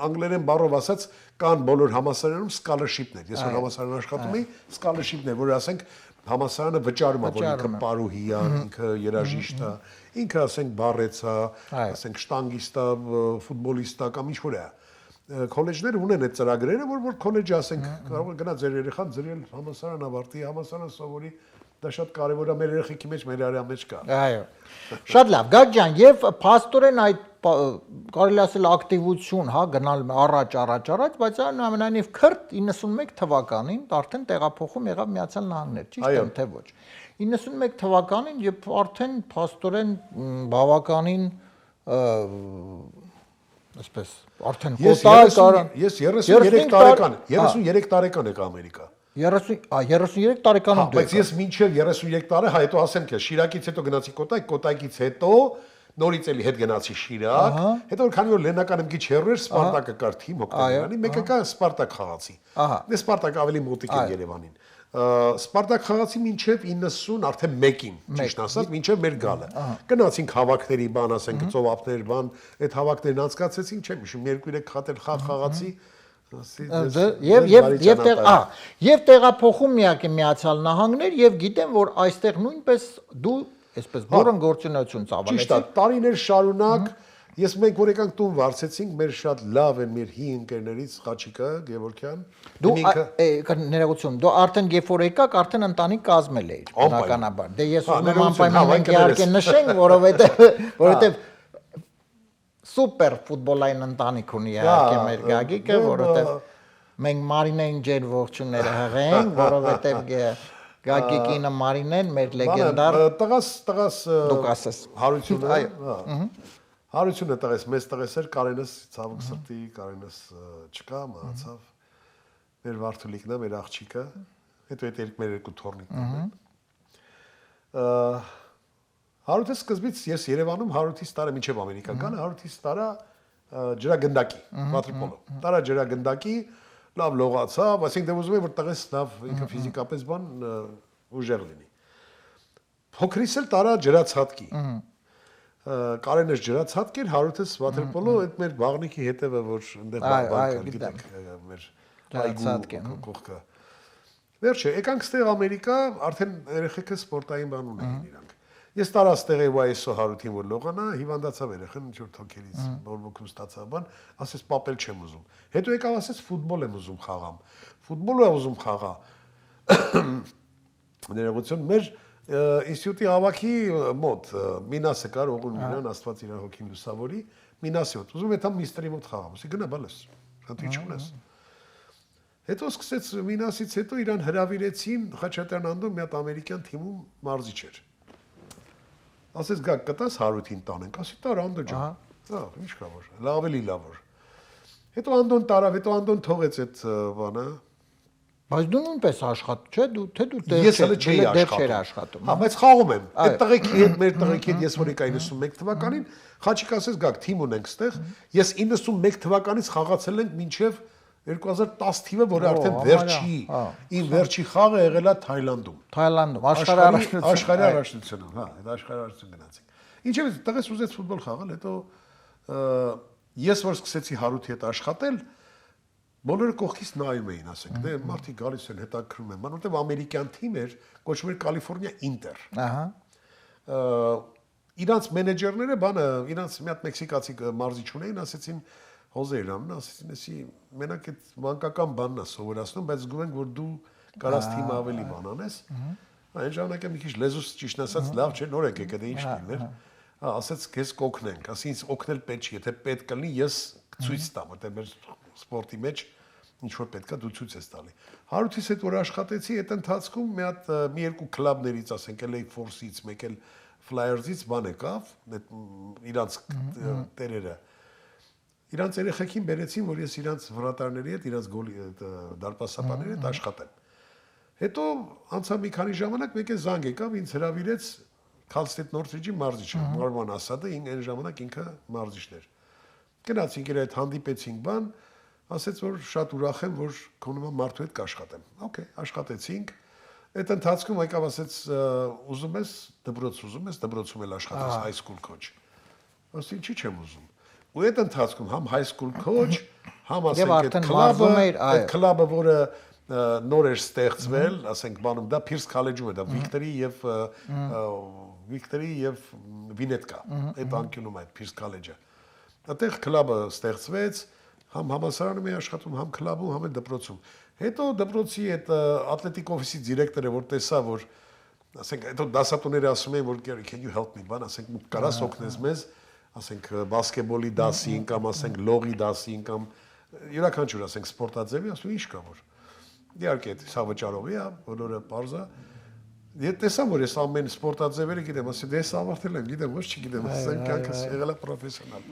անգլերեն բառով ասած կան բոլոր համալսարաններում scholarship-ներ։ Ես որ համալսարանում աշխատում էի, scholarship-ներ, որ ասենք համալսարանը վճարում է, որ ինքը պարուհի է, ինքը երաժիշտ է, ինքը ասենք բառեց է, ասենք շտանգիստ է, ֆուտբոլիստ է կամ ինչ որ է։ Քոլեջները ունեն այդ ծրագրերը, որ քոլեջը ասենք կարող է գնա ձեր երեխան ձրել համալսարան ավարտի, համալսարան սովորի, դա շատ կարևոր է մեր երեխեքի մեջ, մեր արյա մեջ կա։ Այո։ Շատ լավ, Գագ ջան, եւ փաստորեն այդ կարելի ասել ակտիվություն, հա, գնալ առաջ, բայց այնուամենայնիվ քրտ 91 թվականին արդեն տեղափոխում եղավ Միացյալ Նահանգներ, ճիշտ եմ թե ոչ։ 91 թվականին, երբ արդեն փաստորեն բավականին այսպես արդեն ես 33 տարեկան եկա Ամերիկա։ 33 տարեկանում դու։ Բայց ես մինչև 33 տարի, հա, հետո ասեմ քեզ, Շիրակից հետո գնացի Կոտայք, Կոտայքից հետո նորից էլի հետ գնացի Շիրակ, հետո որ քանի որ Լեննական եմ քիչ հեռու էր, Սպարտակը կար թիմ Հոկտեմբերանի, մեկը կա Սպարտակ խաղացի։ Դե Սպարտակը ավելի մոտիկ է Երևանին։ Սպարտակ խաղացի մինչև 90 արդեն 1-ին, ճիշտ ասած, մինչև մեր գալը։ Գնացինք հավաքների բան, ասենք ծովափներ բան, այդ հավաքներն անցկացրեցինք, չեմ հիշում, 2-3 խաթեր խաղացի։ Եվ տեղափոխում միակ Միացյալ Նահանգներ եւ գիտեմ որ այստեղ նույնպես դու այսպես բուրըն գործունեություն ծավալեցի։ Ճիշտ է, տարիներ շարունակ ես մենք որ եկանք տուն վարձեցինք մեր շատ լավ են մեր հի ընկերներից Խաչիկը Գևորգյան։ Դու ներողություն, դու արդեն երբ որ եկաք արդեն ընտանիք կազմել էիր բնականաբար։ Դե ես ուզում եմ անպայման մենք իհարկե նշենք, որովհետեւ սուպեր ֆուտբոլային ընտանիք ունի իհարկե մեր Գագիկը, որովհետև մենք Մարինեին ջեր ողջունները հղենք, որովհետև Գագիկինը Մարինեն մեր լեգենդար տղաս դուք ասես հարությունը, հարությունը տղես, մեծ տղես էր, Կարենս ցավոք սրտի, Կարենս չկա, մահացավ։ Մեր Վարդուլիկն է, մեր աղջիկը, հետո այդ մեր երկու թոռնիկներն են։ Հարութը սկզբից ես Երևանում Հարութից տարա մինչև ամերիկականը Հարութից տարա ջրագնդակի, waterpolo։ Տարա ջրագնդակի, լավ լողացավ, այսինքն դե ուզում եմ որ տղես լավ ինքը ֆիզիկապես բան ուժեղ լինի։ Փոքրից էլ տարա ջրացածկի։ Կարենես ջրացածկ էր, Հարութս waterpolo, այդ մեր բաղնիքի հետևը որ այնտեղ բան գիտեք, մեր ջրացածկը կողքը։ Վերջը, եկանք ստեղ Ամերիկա, արդեն երեխեքը սպորտային բան ունեն իրանք։ Ես տարա ստեղ YSO Հարութին որ լողանա, հիվանդացավ երեխան, ինչ որ թոքերից բորբոքում ստացավ բան, ասես պապել չեմ ուզում։ Հետո եկավ ասես ֆուտբոլ եմ ուզում խաղամ։ Ֆուտբոլ եմ ուզում խաղա։ Ներողություն, մեր ինստիտուտի ավակի մոտ Մինասը կար, օգուն Մինան, Աստված իր հոգին լուսավորի, Մինասի մոտ։ Ուզում եմ միստերի մոտ խաղամ, ասի գնա բալես։ Խնդրի չունես։ Հետո սկսեց Մինասից հետո իրան հրավիրեցին Խաչատրյան Անդոն մի հատ ամերիկյան թիմում մարզիչ էր։ Ասես գա կտաս Հարութին տանենք, ասի տար Անդո ջան։ Հա, ինչ կա որ, լավ էլի լավ որ։ Հետո Անդոն տարավ, հետո Անդոն թողեց այդ բանը։ Բայց դու նույնպես աշխատում, չէ՞, դու ես հələ չէի աշխատում։ Հա, բայց խաղում եմ։ Այդ տղեկի հետ, մեր տղեկի հետ ես որ եկա 91 թվականին, Խաչիկ ասես գաք թիմ ունենք ստեղ։ Ես 91 թվականից խաղացել ենք մինչև 2010 թիվը, որը արդեն վերջի, իմ վերջի խաղը եղել է Թայլանդում, աշխարհի առաջնությունում, հա, այդ աշխարհի առաջնություն գնացինք։ Ինչևէ, տղես ուզեց ֆուտբոլ խաղալ, հետո ես որ սկսեցի Հարութի հետ աշխատել, բոլորը կողքից նայում էին, ասենք, դե մարդիկ գալիս են, հետաքրում են, որովհետև ամերիկյան թիմ էր, կոչվում էր Կալիֆոռնիա Ինտեր։ Ահա։ Իրանց մենեջերները բանը, իրանց մի հատ մեքսիկացի մարզիչ ունեին, ասեցին Հոզե Իրանն, ասեցին, էսի մենակ այդ մանկական բանն է սովորացնում, բայց զգում ենք, որ դու կարաս թիմը ավելի բան անես։ Այն ժամանակ մի քիչ լեզուս ճիշտ ասած լավ չէ, նոր եք եկել, դե ինչ լիներ։ Հա, ասեց, քեզ կօգնենք, ասի ինձ օգնել պետք չի, եթե պետք կլինի, ես ցույց տամ, որտեղ մեր սպորտի մեջ ինչ որ պետքա դու ցույց ես տալի։ Հարութից հետ որ աշխատեցի, այդ ընթացքում մի հատ մի երկու քլաբներից, ասենք, LA Force-ից, մեկ էլ Flyers-ից բան եկավ, իրանց տերերը։ Իրանց երեխեքին բերեցին, որ ես իրանց վրատարների հետ, իրանց գոլի դարպասապաների հետ աշխատեմ։ Հետո անցավ մի քանի ժամանակ մեկ է զանգ եկավ, ինձ հրավիրեց Քալստետ Նորթրիջի մարզիչը, Մարման Ասադը, այն ժամանակ ինքը մարզիչն էր։ Գնացինք իր հետ հանդիպեցինք բան, ասեց որ շատ ուրախ եմ, որ քո նման մարդու հետ կաշխատեմ։ Okay, աշխատեցինք։ Այդ ընթացքում եկավ ասեց ուզում ես դպրոցում էլ աշխատես high school coach։ Ասի ինչի՞ չեմ ուզում։ Ու այդ ընթացքում համ high school coach, համ ասենք այդ քլաբը, որը նոր էր ստեղծվել, ասենք բանում դա Pierce College-ում է, դա Վիկտորի եւ Վինետկա, այդ անկյունում այդ Pierce College-ը։ Այդտեղ քլաբը ստեղծվեց, համ համալսարանում էի աշխատում, համ քլաբում, համ էլ դպրոցում։ Հետո դպրոցի այդ ատլետիկ օֆիսի դիրեկտորը որ տեսա, որ ասենք հետո դասատուները ասում էին, որ can you help me, բան, ասենք կարաս օգնես մեզ, ասենք բասկետբոլի դասին կամ ասենք լողի դասին կամ յուրաքանչյուր ասենք սպորտաձևի, ասում ինչ կա որ։ Իհարկե, սա վճարովի է, բոլորը པարզ է։ Ես տեսամ, որ ես ամեն սպորտաձևերը գիտեմ, ասի դե ես ավարտել եմ, գիտեմ, ոչ չգիտեմ, ասենք կյանքս եղել է պրոֆեսիոնալ։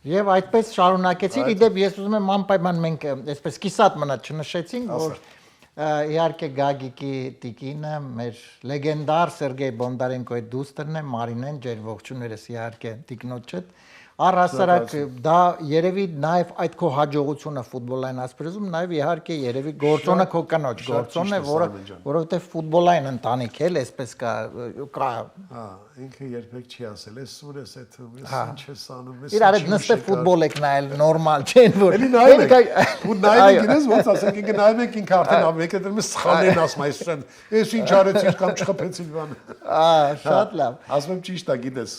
Եվ այդպես շարունակեցիք, իդեպ ես ուզում եմ անպայման մենք այսպես կիսատ մնաց չնշեցինք, որ իհարկե Գագիկի տիկինը, մեր լեգենդար Սերգեյ Բոնդարենկոյի դուստրն է, Մարինեն, ջեր ողջուններս իհարկե տիկնոջդ։ Առհասարակ դա երևի նաև այդ քո հաջողությունը ֆուտբոլային ասպարեզում նաև իհարկե երևի գործոնը քո կնոջ գործոնն է, որովհետև ֆուտբոլային ընտանիք էլ այսպես կա։ Հա, ինքը երբեք չի ասել, ես սուր ես այդ ինչ ես անում, ես իրար հետ նստե ֆուտբոլ եք նայել նորմալ չեն որ։ Էլի նայում եք, ու նայում եք ինձ ոնց ասենք, ինքը նայում եք ինքը արդեն ամեկը դեռ մեզ սխալեն ասում այսպես, ես ինչ արեցի կամ չխփեցի բան։ Շատ լավ։ Ասում եմ ճիշտ է, գիտես։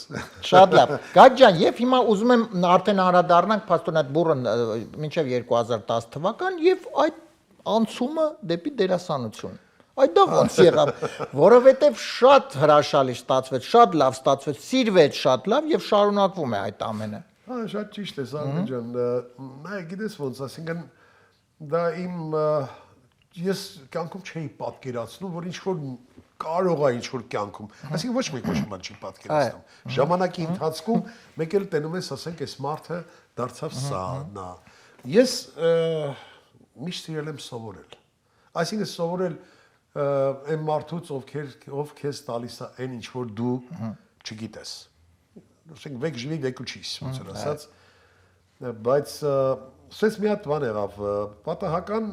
Շատ լավ։ Գաջ ջան, եւ հիմա ուզում եմ արդեն անդրադառնանք փաստորեն այդ բուրըն մինչև 2010 թվական եւ այդ անցումը դեպի դերասանություն։ Այդ ոնց եղավ, որովհետեւ շատ հրաշալի ստացվեց, շատ լավ ստացվեց, սիրվեց շատ լավ եւ շարունակվում է այդ ամենը։ Հա, շատ ճիշտ է, Սարգսյան ջան։ Նայ, գիտես ոնց, ասինքն դա իմ ես կյանքում չէի պատկերացնում, որ ինչ որ կարող է ինչ որ կյանքում, այսինքն ոչ մեկ բան չի պատկերացնում։ Ժամանակի ընթացքում մեկ էլ տենում ես, ասենք, այս մարդը դարձավ սա, նա։ Ես միշտ սիրել եմ սովորել։ Այսինքն սովորել այն մարդուց ով քեզ տալիս է այն ինչ որ դու չգիտես։ Ասենք վեք ժիվի վեկուչիս, ոնց որ ասած, բայց սենց մի հատ բան եղավ, պատահական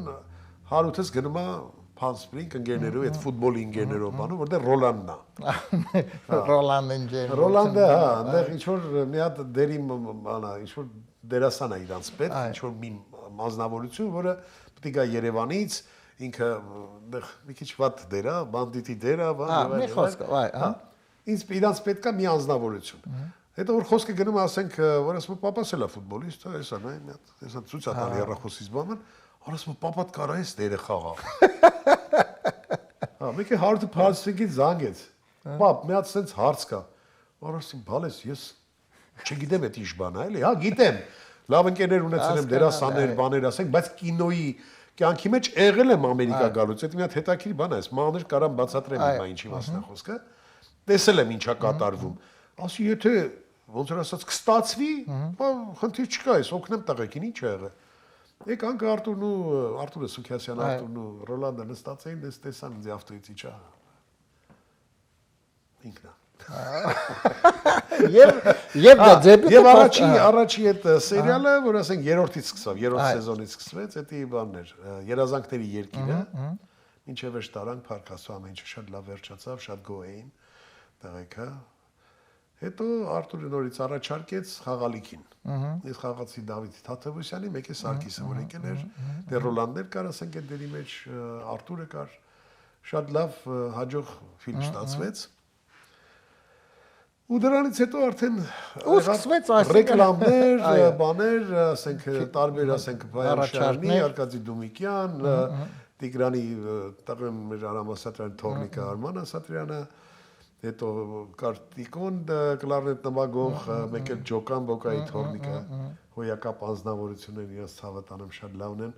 հարութս գնում է Palm Spring ընկերներով, այդ ֆուտբոլի ընկերներով բանում, որտեղ Ռոլանդն է։ Ռոլանդն ընկեր։ Ռոլանդը, հա, այնտեղ ինչ որ մի հատ դերի բանա, ինչ որ դերասան է իրանց պետք, ինչ որ մի մասնավորություն, որը պետք է գա Երևանից, ինքը այնտեղ մի քիչ վատ դեր է, բանդիտի դեր է, բան։ Մի խոսք, այ, Ինձ իրանց պետք է մի անձնավորություն։ Հետո որ խոսքը գնում ասենք, որ ասում պապաս էլ է ֆուտբոլիստ, հեսա նայ, մի հատ, հեսա ցույց է տալի հեռախոսից բանը, ասում պապատ կարա էս դերը խաղա։ Հա, մեկը հարթը փաստիկից զանգեց։ Պապ, մի հատ sense հարց կա։ Ասում, բալես, ես չգիտեմ այդ ինչ բան է, էլի, հա, գիտեմ։ Լավ ընկերներ ունեցել եմ, դերասաններ, բաներ, ասենք, բայց կինոյի կյանքի մեջ եղել եմ Ամերիկա գալուց, այդ մի հատ հետաքրքիր բան է, այս մանր կարամ բացատրեմ հիմա ինչի մասն է խոսքը։ Տեսել եմ ինչա կատարվում։ Ասի, եթե ոնց որ ասած կստացվի, խնդիր չկա, ես օգնեմ տղեկին, ինչ ա եղել։ Եկանք Արտուրը Սուքիասյան, Արտուրն ու Ռոլանդը նստած էին, ես տեսան ինձ ավտոյից իջա։ Ինքն է։ Եվ դա դեբյուտը Եվ առաջի այդ սերիալը, որ ասենք երրորդից սկսավ, երրորդ սեզոնից սկսվեց, դա բանն էր, Երազանքների երկիրը, մինչև վերջ տարանք Փարքասու ամեն ինչը շատ լավ վերջացավ, շատ գոհ էին տեղեքը։ Հետո Արտուրը նորից առաջարկեց խաղալիքին։ Ես խաղացի Դավիթ Թաթևոսյանի, մեկը Սարգիսը, որ եկել էր, դե Ռոլանդներ կար, ասենք այդ դերի մեջ Արտուրը կար, շատ լավ հաջող ֆիլմ ստացվեց։ Ու դրանից հետո արդեն սկսվեց ռեկլամներ, բաներ, ասենք տարբեր, ասենք Բայարշարնի, Արկադի Դումիկյան, Տիգրանի տղեն մեր Արամ Ասատրյանի թորնիկը Արման Ասատրյանը, հետո կար Տիկոն կլարնետ նվագող, մեկ էլ Ջոկան Բոկայի թորնիկը, հոյակապ անձնավորություններ իրաց ցավը տանեմ շատ լավն են։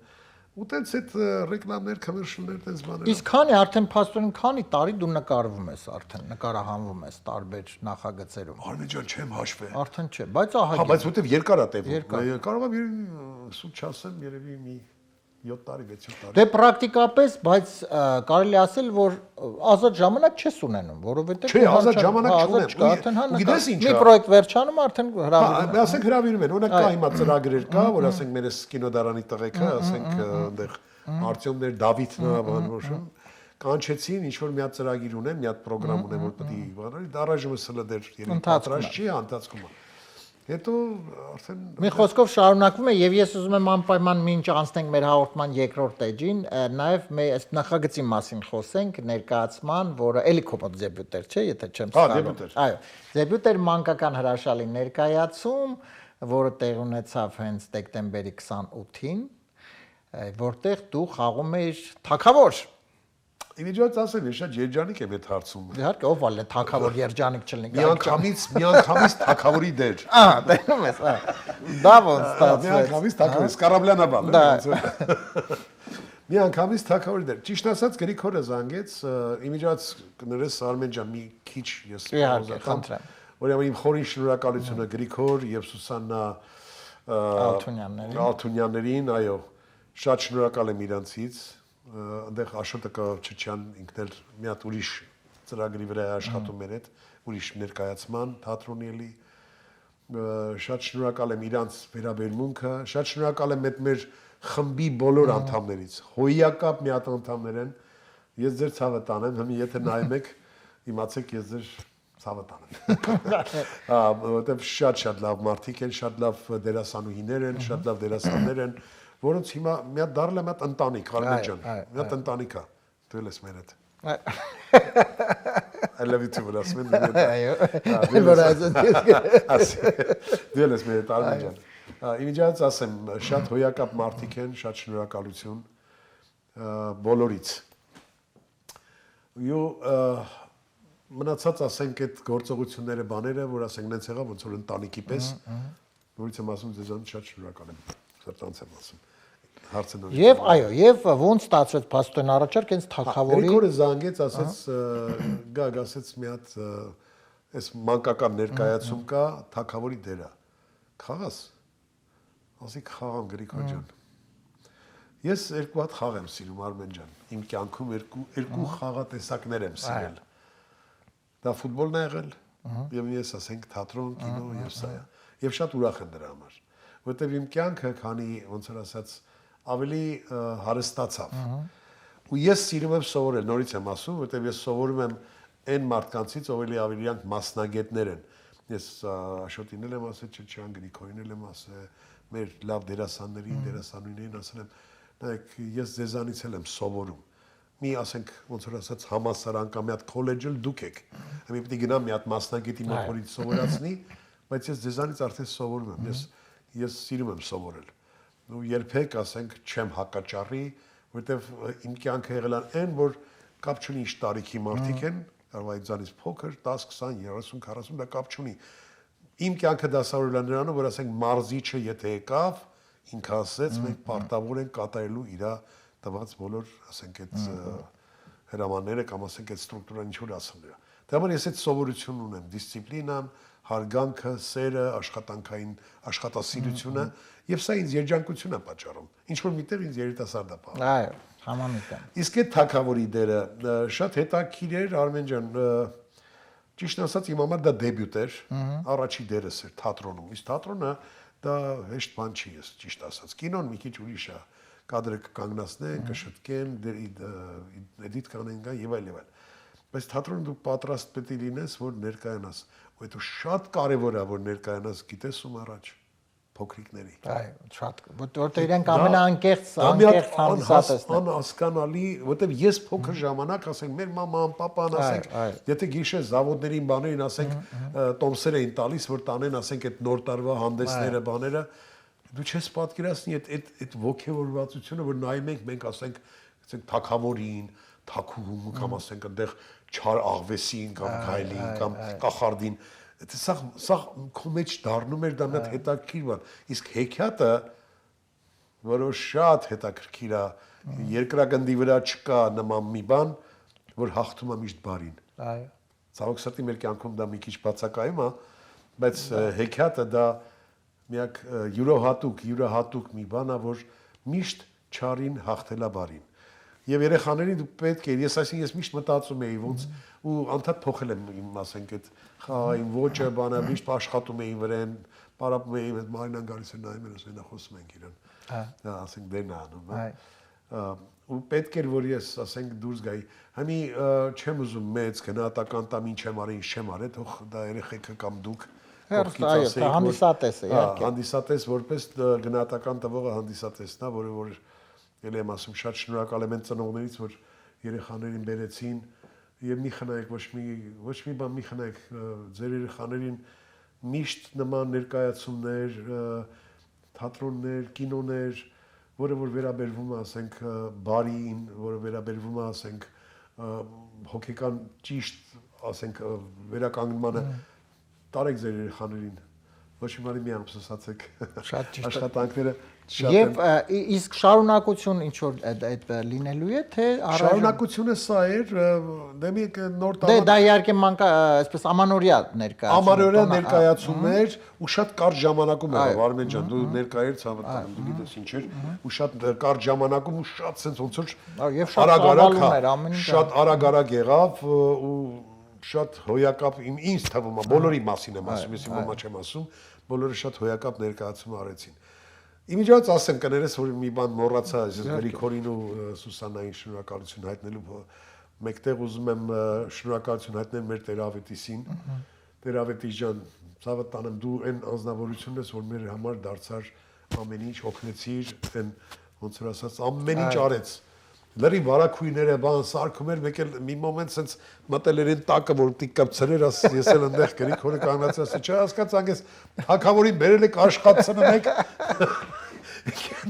Ու տենց այդ ռեկլամներ, կոմերշիալներ տենց բաներ։ Իսկ քանի արդեն փաստորեն քանի տարի դու նկարվում ես արդեն, նկարահանվում ես տարբեր նախագծերում։ Արմեն ջան, չեմ հաշվել։ Արդեն չէ, բայց ահա։ Հա, բայց որտեվ երկար է տևում։ Կարող եմ սուտ չասեմ, երևի մի 7 տարի, 6 տարի։ Դե պրակտիկապես, բայց կարելի ասել, որ ազատ ժամանակ չես ունենում, որովհետեւ Չէ, ազատ ժամանակ չունեմ։ Արդեն հա գիտես ինչ է։ Մի պրոյեկտ վերջանում արդեն հրավիրում։ Ասենք հրավիրում են, օրինակ կա հիմա ծրագրեր կա, որ ասենք մեր կինոդարանի տղեկը, ասենք այնտեղ Արտյոմներ Դավիթն է, բան որ կանչեցին, ինչ որ մի հատ ծրագիր ունեն, մի հատ պրոգրամ ունեն, որ պետք է բանալի, դարաժումը սլը դեր երեք պատրաստ չի, ընթացքում է։ Հետո արդեն մի խոսքով շարունակվում է եւ ես ուզում եմ անպայման մինչ անցնենք մեր հաղորդման երկրորդ էջին, նաեւ մեր այս նախագծի մասին խոսենք, ներկայացման, որը էլի կոպոտ դեբյուտեր չէ, եթե չեմ սխալվում։ Այո, դեբյուտեր մանկական հրաշալի ներկայացում, որը տեղ ունեցավ հենց դեկտեմբերի 28-ին, որտեղ դու խաղում ես թագավոր։ Իմիջիայից ասեմ, ես շատ երջանիկ եմ այդ հարցում։ Իհարկե, ով ալ է թագավոր երջանիկ չլինի։ Միանգամից թագավորի դեր։ Ահա, դերում ես, դա ոնց ստացվեց։ Միանգամից թագավորի, Կարաբլյանաբան, միանգամից թագավորի դեր։ Ճիշտ ասած, Գրիգորը զանգեց, իմիջիայից կներես Արմեն ջան, մի քիչ ես խնդրեմ։ Որովհետև իմ խորին շնորհակալությունը Գրիգոր եւ Սուսաննա Ալթունյաններին, այո, շատ շնորհակալ եմ իրանցից։ Այնտեղ Աշոտը Կավչյան ինքն էլ մի հատ ուրիշ ծրագրի վրա աշխատում էր այդ ուրիշ ներկայացման թատրոնի էլի շատ շնորհակալ եմ իրանց վերաբերմունքը, շատ շնորհակալ եմ այդ մեր խմբի բոլոր անդամներից, հոյակապ մի հատ անդամներ են, ես ձեր ցավը տանեմ, հիմա եթե նայում եք, իմացեք ես ձեր ցավը տանեմ։ Հա, որովհետև շատ լավ մարդիկ են, շատ լավ դերասանուհիներ են, շատ լավ դերասաններ են, որոնց հիմա մի հատ դառել է մի հատ ընտանիք, Արմեն ջան, մի հատ ընտանիք է, դու ես մեր հետ։ I love you too, ասում եմ։ Այո։ Դու ես մեր հետ, Արմեն ջան։ Իմիջիայից ասեմ, շատ հոյակապ մարդիկ են, շատ շնորհակալություն բոլորից։ Ու մնացած ասենք այդ գործողությունները, բաները, որ ասենք նենց եղավ, ոնց որ ընտանիքի պես, որից եմ ասում ձեզանից շատ շնորհակալ եմ։ Սրտանց եմ ասում։ Հարցը նորից։ Եվ այո, եւ ոնց ստացվեց փաստորեն առաջարկ հենց թագավորի։ Գրիգորը զանգեց, ասեց, գա, ասեց մի հատ այս մանկական ներկայացում կա, թագավորի դերը։ Խաղաս։ Ասի խաղամ Գրիգոր ջան։ Ես երկու հատ խաղ եմ սիրում Արմեն ջան։ Իմ կյանքում երկու խաղատեսակներ եմ սիրել։ Դա ֆուտբոլն է եղել, եւ ես ասենք թատրոն, կինո եւ սա է։ Եվ շատ ուրախ եմ դրա համար, որտեւ իմ կյանքը քանի ոնց որ ասած ավելի հարստացավ։ Ու ես սիրում եմ սովորել, նորից եմ ասում, որտեւ ես սովորում եմ այն մարդկանցից, ով ավելի իրանք մասնագետներ են։ Ես Աշոտին եմ ասել, Չեչյան Գրիգորին եմ ասել, մեր լավ դերասաններին, դերասանուհիներին ասել եմ, նայեք, ես ձեզանից եմ սովորում։ Մի ասենք ոնց որ ասած համալսարան կամ մի հատ քոլեջ էլ դուք եք։ Մի պիտի գնամ մի հատ մասնագետի մոտ սովորացնի, բայց ես ձեզանից արդեն սովորում եմ։ Ես սիրում եմ սովորել։ Ու երբեք ասենք չեմ հակաճառի, որտեվ իմ կյանքը եղել է այն, որ կապ չունի ինչ տարիքի մարդիկ են, կարող է ինձանից փոքր, 10, 20, 30, 40 դա կապ չունի։ Իմ կյանքը դասավորել է նրանով, որ ասենք մարզիչը եթե եկավ, ինքը ասեց, մենք պարտավոր ենք կատարելու իր տված բոլոր, ասենք այդ հրամանները կամ ասենք այդ ստրուկտուրան ինչ որ ասում դրա։ Դա համար ես այդ սովորությունն ունեմ, դիսցիպլինան, հարգանքը, սերը, աշխատանքային աշխատասիրությունը, եւ սա ինձ երջանկություն է պատճառում։ Ինչ որ միտեղ ինձ երիտասարդ է պահում։ Այո, համամիտ եմ։ Իսկ այդ թագավորի դերը շատ հետաքրքիր էր, Արմեն ջան, ճիշտ ասած իմ համար դա դեբյուտ էր, առաջի դերս էր թատրոնում։ Իսկ թատրոնը դա հեշտ բան չի, ես ճիշտ ասած։ Կինոն մի քիչ ուրիշ է։ Կադրը կանգնացնեն, կշտկեն, էդիտ կանեն գա եւ այլ եւ այլ։ Բայց թատրոնը դու պատրաստ պետք է լինես, որ ներկայանաս։ Ու դա շատ կարեւոր է, որ ներկայանաս, գիտես ում առաջ փոքրիկների։ Այո, շատ, որտեղ իրենք ամենաանկեղծ հանդիսատեսն են։ Անհասկանալի, որտեղ ես փոքր ժամանակ, ասենք, մեր մաման, պապան, ասենք, եթե գիշեր զավոդներին բաներին, ասենք, տոմսեր էին տալիս, որ տանեն, ասենք, այդ նոր տարվա հանդեսները, բաները, դու չես պատկերացնի այդ ոգևորվածությունը, որ նայում ենք, մենք ասենք, թագավորին, թագուհուն կամ ասենք, այնտեղ չար աղվեսին կամ գայլին կամ կախարդին, սա քո մեջ դառնում էր դա մի հատ հետաքրքիր բան։ Իսկ հեքիաթը, որը շատ հետաքրքիր է, երկրագնդի վրա չկա նման մի բան, որ հաղթում է միշտ բարին։ Այո։ Ցավոք սրտի մեր կյանքում դա մի քիչ բացակայում է, բայց հեքիաթը դա միակ յուրահատուկ մի բան է, որ միշտ չարին հաղթելա բարին։ Եվ երեխաներին դու պետք է, ես միշտ մտածում էի ոնց ու անդադ փոխել եմ իմ ասենք այդ խաղային ոճը բանը միշտ աշխատում էի վրան, պարապում էի այդ Մարինան գալիս էր նայում էր ասում խոսում ենք իրան։ Դա ասենք դեն անում, ու պետք էր որ ես ասենք դուրս գայի։ Համի չեմ ուզում մեծ գնահատական տամ ինչ եմ արել, ինչ չեմ արել, թող դա երեխեքը կամ դուք հանդիսատես է, իհարկե։ Հանդիսատես որպես գնահատական տվողը հանդիսատեսն է, որը ել եմ ասում շատ շնորհակալ եմ այն ծնողներից, որ երեխաներին բերեցին եւ մի խնայեք ոչ մի բան մի խնայեք ձեր երեխաներին միշտ նման ներկայացումներ, թատրոններ, կինոներ, որը որ վերաբերվում է, ասենք, բարին, որը վերաբերվում է, ասենք, հոգեկան ճիշտ, ասենք, վերականգնմանը, տարեք ձեր երեխաներին, ոչ մի բանի մի ամսացեք աշխատանքները Եվ իսկ շարունակություն ինչ որ այդ լինելու է, թե շարունակությունը սա էր, դե մի նոր տարի։ Դա իհարկե մանկա, այսպես ամանորյա ներկայացումներ ու շատ կարճ ժամանակում եղավ, Արմեն ջան, դու ներկայեր ցավտանում, դու գիտես ինչ էր, ու շատ կարճ ժամանակում ու շատ sense ոնց որ շատ արագ եղավ ու շատ հոյակապ ինձ թվում է, բոլորի մասին եմ ասում, ես իմ մամա չեմ ասում, բոլորը շատ հոյակապ ներկայացում արեցին։ Իմիջիայլոց ասեմ կներես, որ մի բան մոռացա, Գրիգորին ու Սուսանային շնորհակալություն հայտնելու, մեկտեղ ուզում եմ շնորհակալություն հայտնել մեր Տեր-Ավետիսին։ Տեր-Ավետիս ջան, ցավը տանեմ, դու այն անձնավորությունն ես, որ մեր համար դարձար ամեն ինչ, օգնեցիր, այն ոնց որ ասած, ամեն ինչ արեց։ Լրի վարակույները բան սարքում էր, մեկ էլ մի մոմենտ sense մտել էր այն տակը, որ պիտի կպցրեր, ես էլ այնտեղ Գրիգորը կանգնած ասի, չհասկացանք, ես թագավորին բերել եք աշխատցնում եք։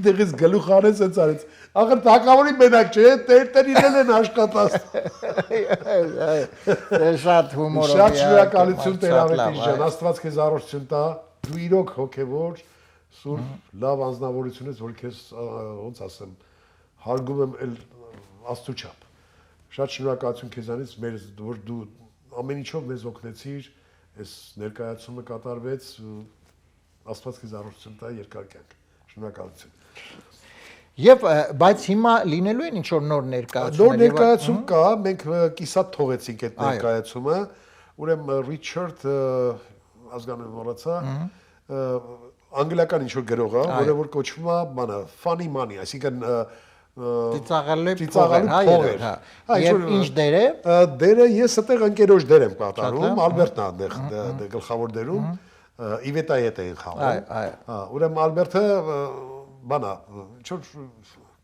Դեղից գլուխ արեց այնց արեց։ Ախր թագավորին մենակ չէ, տերտեր իրեն են աշխատած։ Շատ հումորով։ Շատ շնորհակալություն Տեր-Ավետիս ջան, Աստված քեզ առողջություն տա, դու իրոք հոգևոր, սուրբ լավ անձնավորություն ես, որ քեզ ոնց ասեմ, հարգում եմ էլ Աստծո չափ։ Շատ շնորհակալություն քեզանից, որ դու ամեն ինչով մեզ օգնեցիր, այս ներկայացումը կատարվեց, Աստված քեզ առողջություն տա, երկար կյանք։ Շնորհակալություն։ Եվ բայց հիմա լինելու են ինչ որ նոր ներկայացումներ։ Նոր ներկայացում կա, մենք կիսատ թողեցինք այդ ներկայացումը, ուրեմն Ռիչարդ ազգանուն մոռացա, անգլիական ինչ որ գրող է, որը որ կոչվում է բանը Funny Money, այսինքն ծիծաղալու փողեր, հա։ Եվ ինչ դեր է։ Դերը ես այդտեղ ընկերոջ դեր եմ կատարում, Ալբերտն է այդտեղ գլխավոր դերում, Իվետայի հետ էին խաղում։ Հա, ուրեմն Ալբերտը բանա, ինչ որ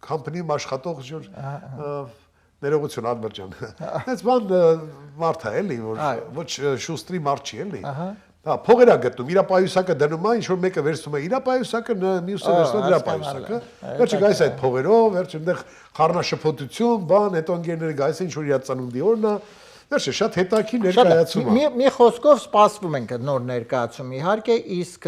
կամպանիում աշխատող ինչ որ ներողություն Ալբերտ ջան։ Այս բան մարդ է էլի, որ ոչ շուստրի մարդ չի էլի։ Հա, փողեր է գտնում, իր պայուսակը դնում է, ինչ որ մեկը վերցնում է իր պայուսակը, մյուսը վերցնում է իր պայուսակը։ Վերջը գայս այդ փողերով, վերջը այնտեղ խառնաշփոթություն, բան, հետո ընկերները գայս ինչ որ իր ծնունդի օրն է։ Վերջը շատ հետաքրքիր ներկայացում է։ Մի խոսքով սպասվում ենք նոր ներկայացում, իհարկե, իսկ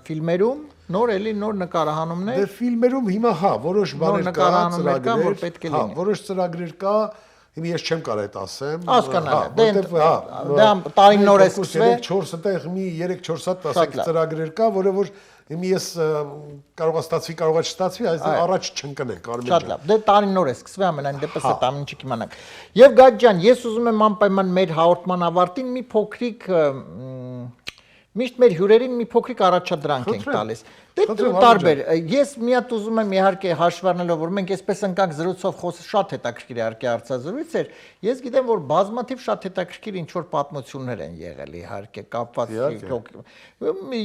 ֆիլմերում նոր էլի նոր նկարահանումներ։ Դե ֆիլմերում հիմա հա, որոշ բաներ կա, որ պետք է լինի։ որոշ ծրագրեր կա, հիմա ես չեմ կարող այդ ասեմ։ Հասկանալի։ Դե տարին նոր է սկսվել։ 4 այդտեղ մի 3-4 հատ ասեք ծրագրեր կա, որը որ հիմա ես կարողա ստացվի, կարողա չստացվի, այս առաջ չընկնենք, Արմեն ջան։ Շատ լավ։ Դե տարին նոր է սկսվել, ամենայն դեպս այդ ամեն ինչը կիմանանք։ Եվ Գագ ջան, ես ուզում եմ անպայման մեր հաղորդման ավարտին մի փոքրիկ միշտ մեր հյուրերին մի փոքրիկ առաջադրանք ենք տալիս։ Դե տարբեր։ Ես մի հատ ուզում եմ իհարկե հաշվի առնելով, որ մենք այսպես ընկանք զրույցով խոսը շատ հետաքրքիր իհարկե հարցազրույց էր։ Ես գիտեմ, որ բազմաթիվ շատ հետաքրքիր ինչ որ պատմություններ են եղել իհարկե կապված։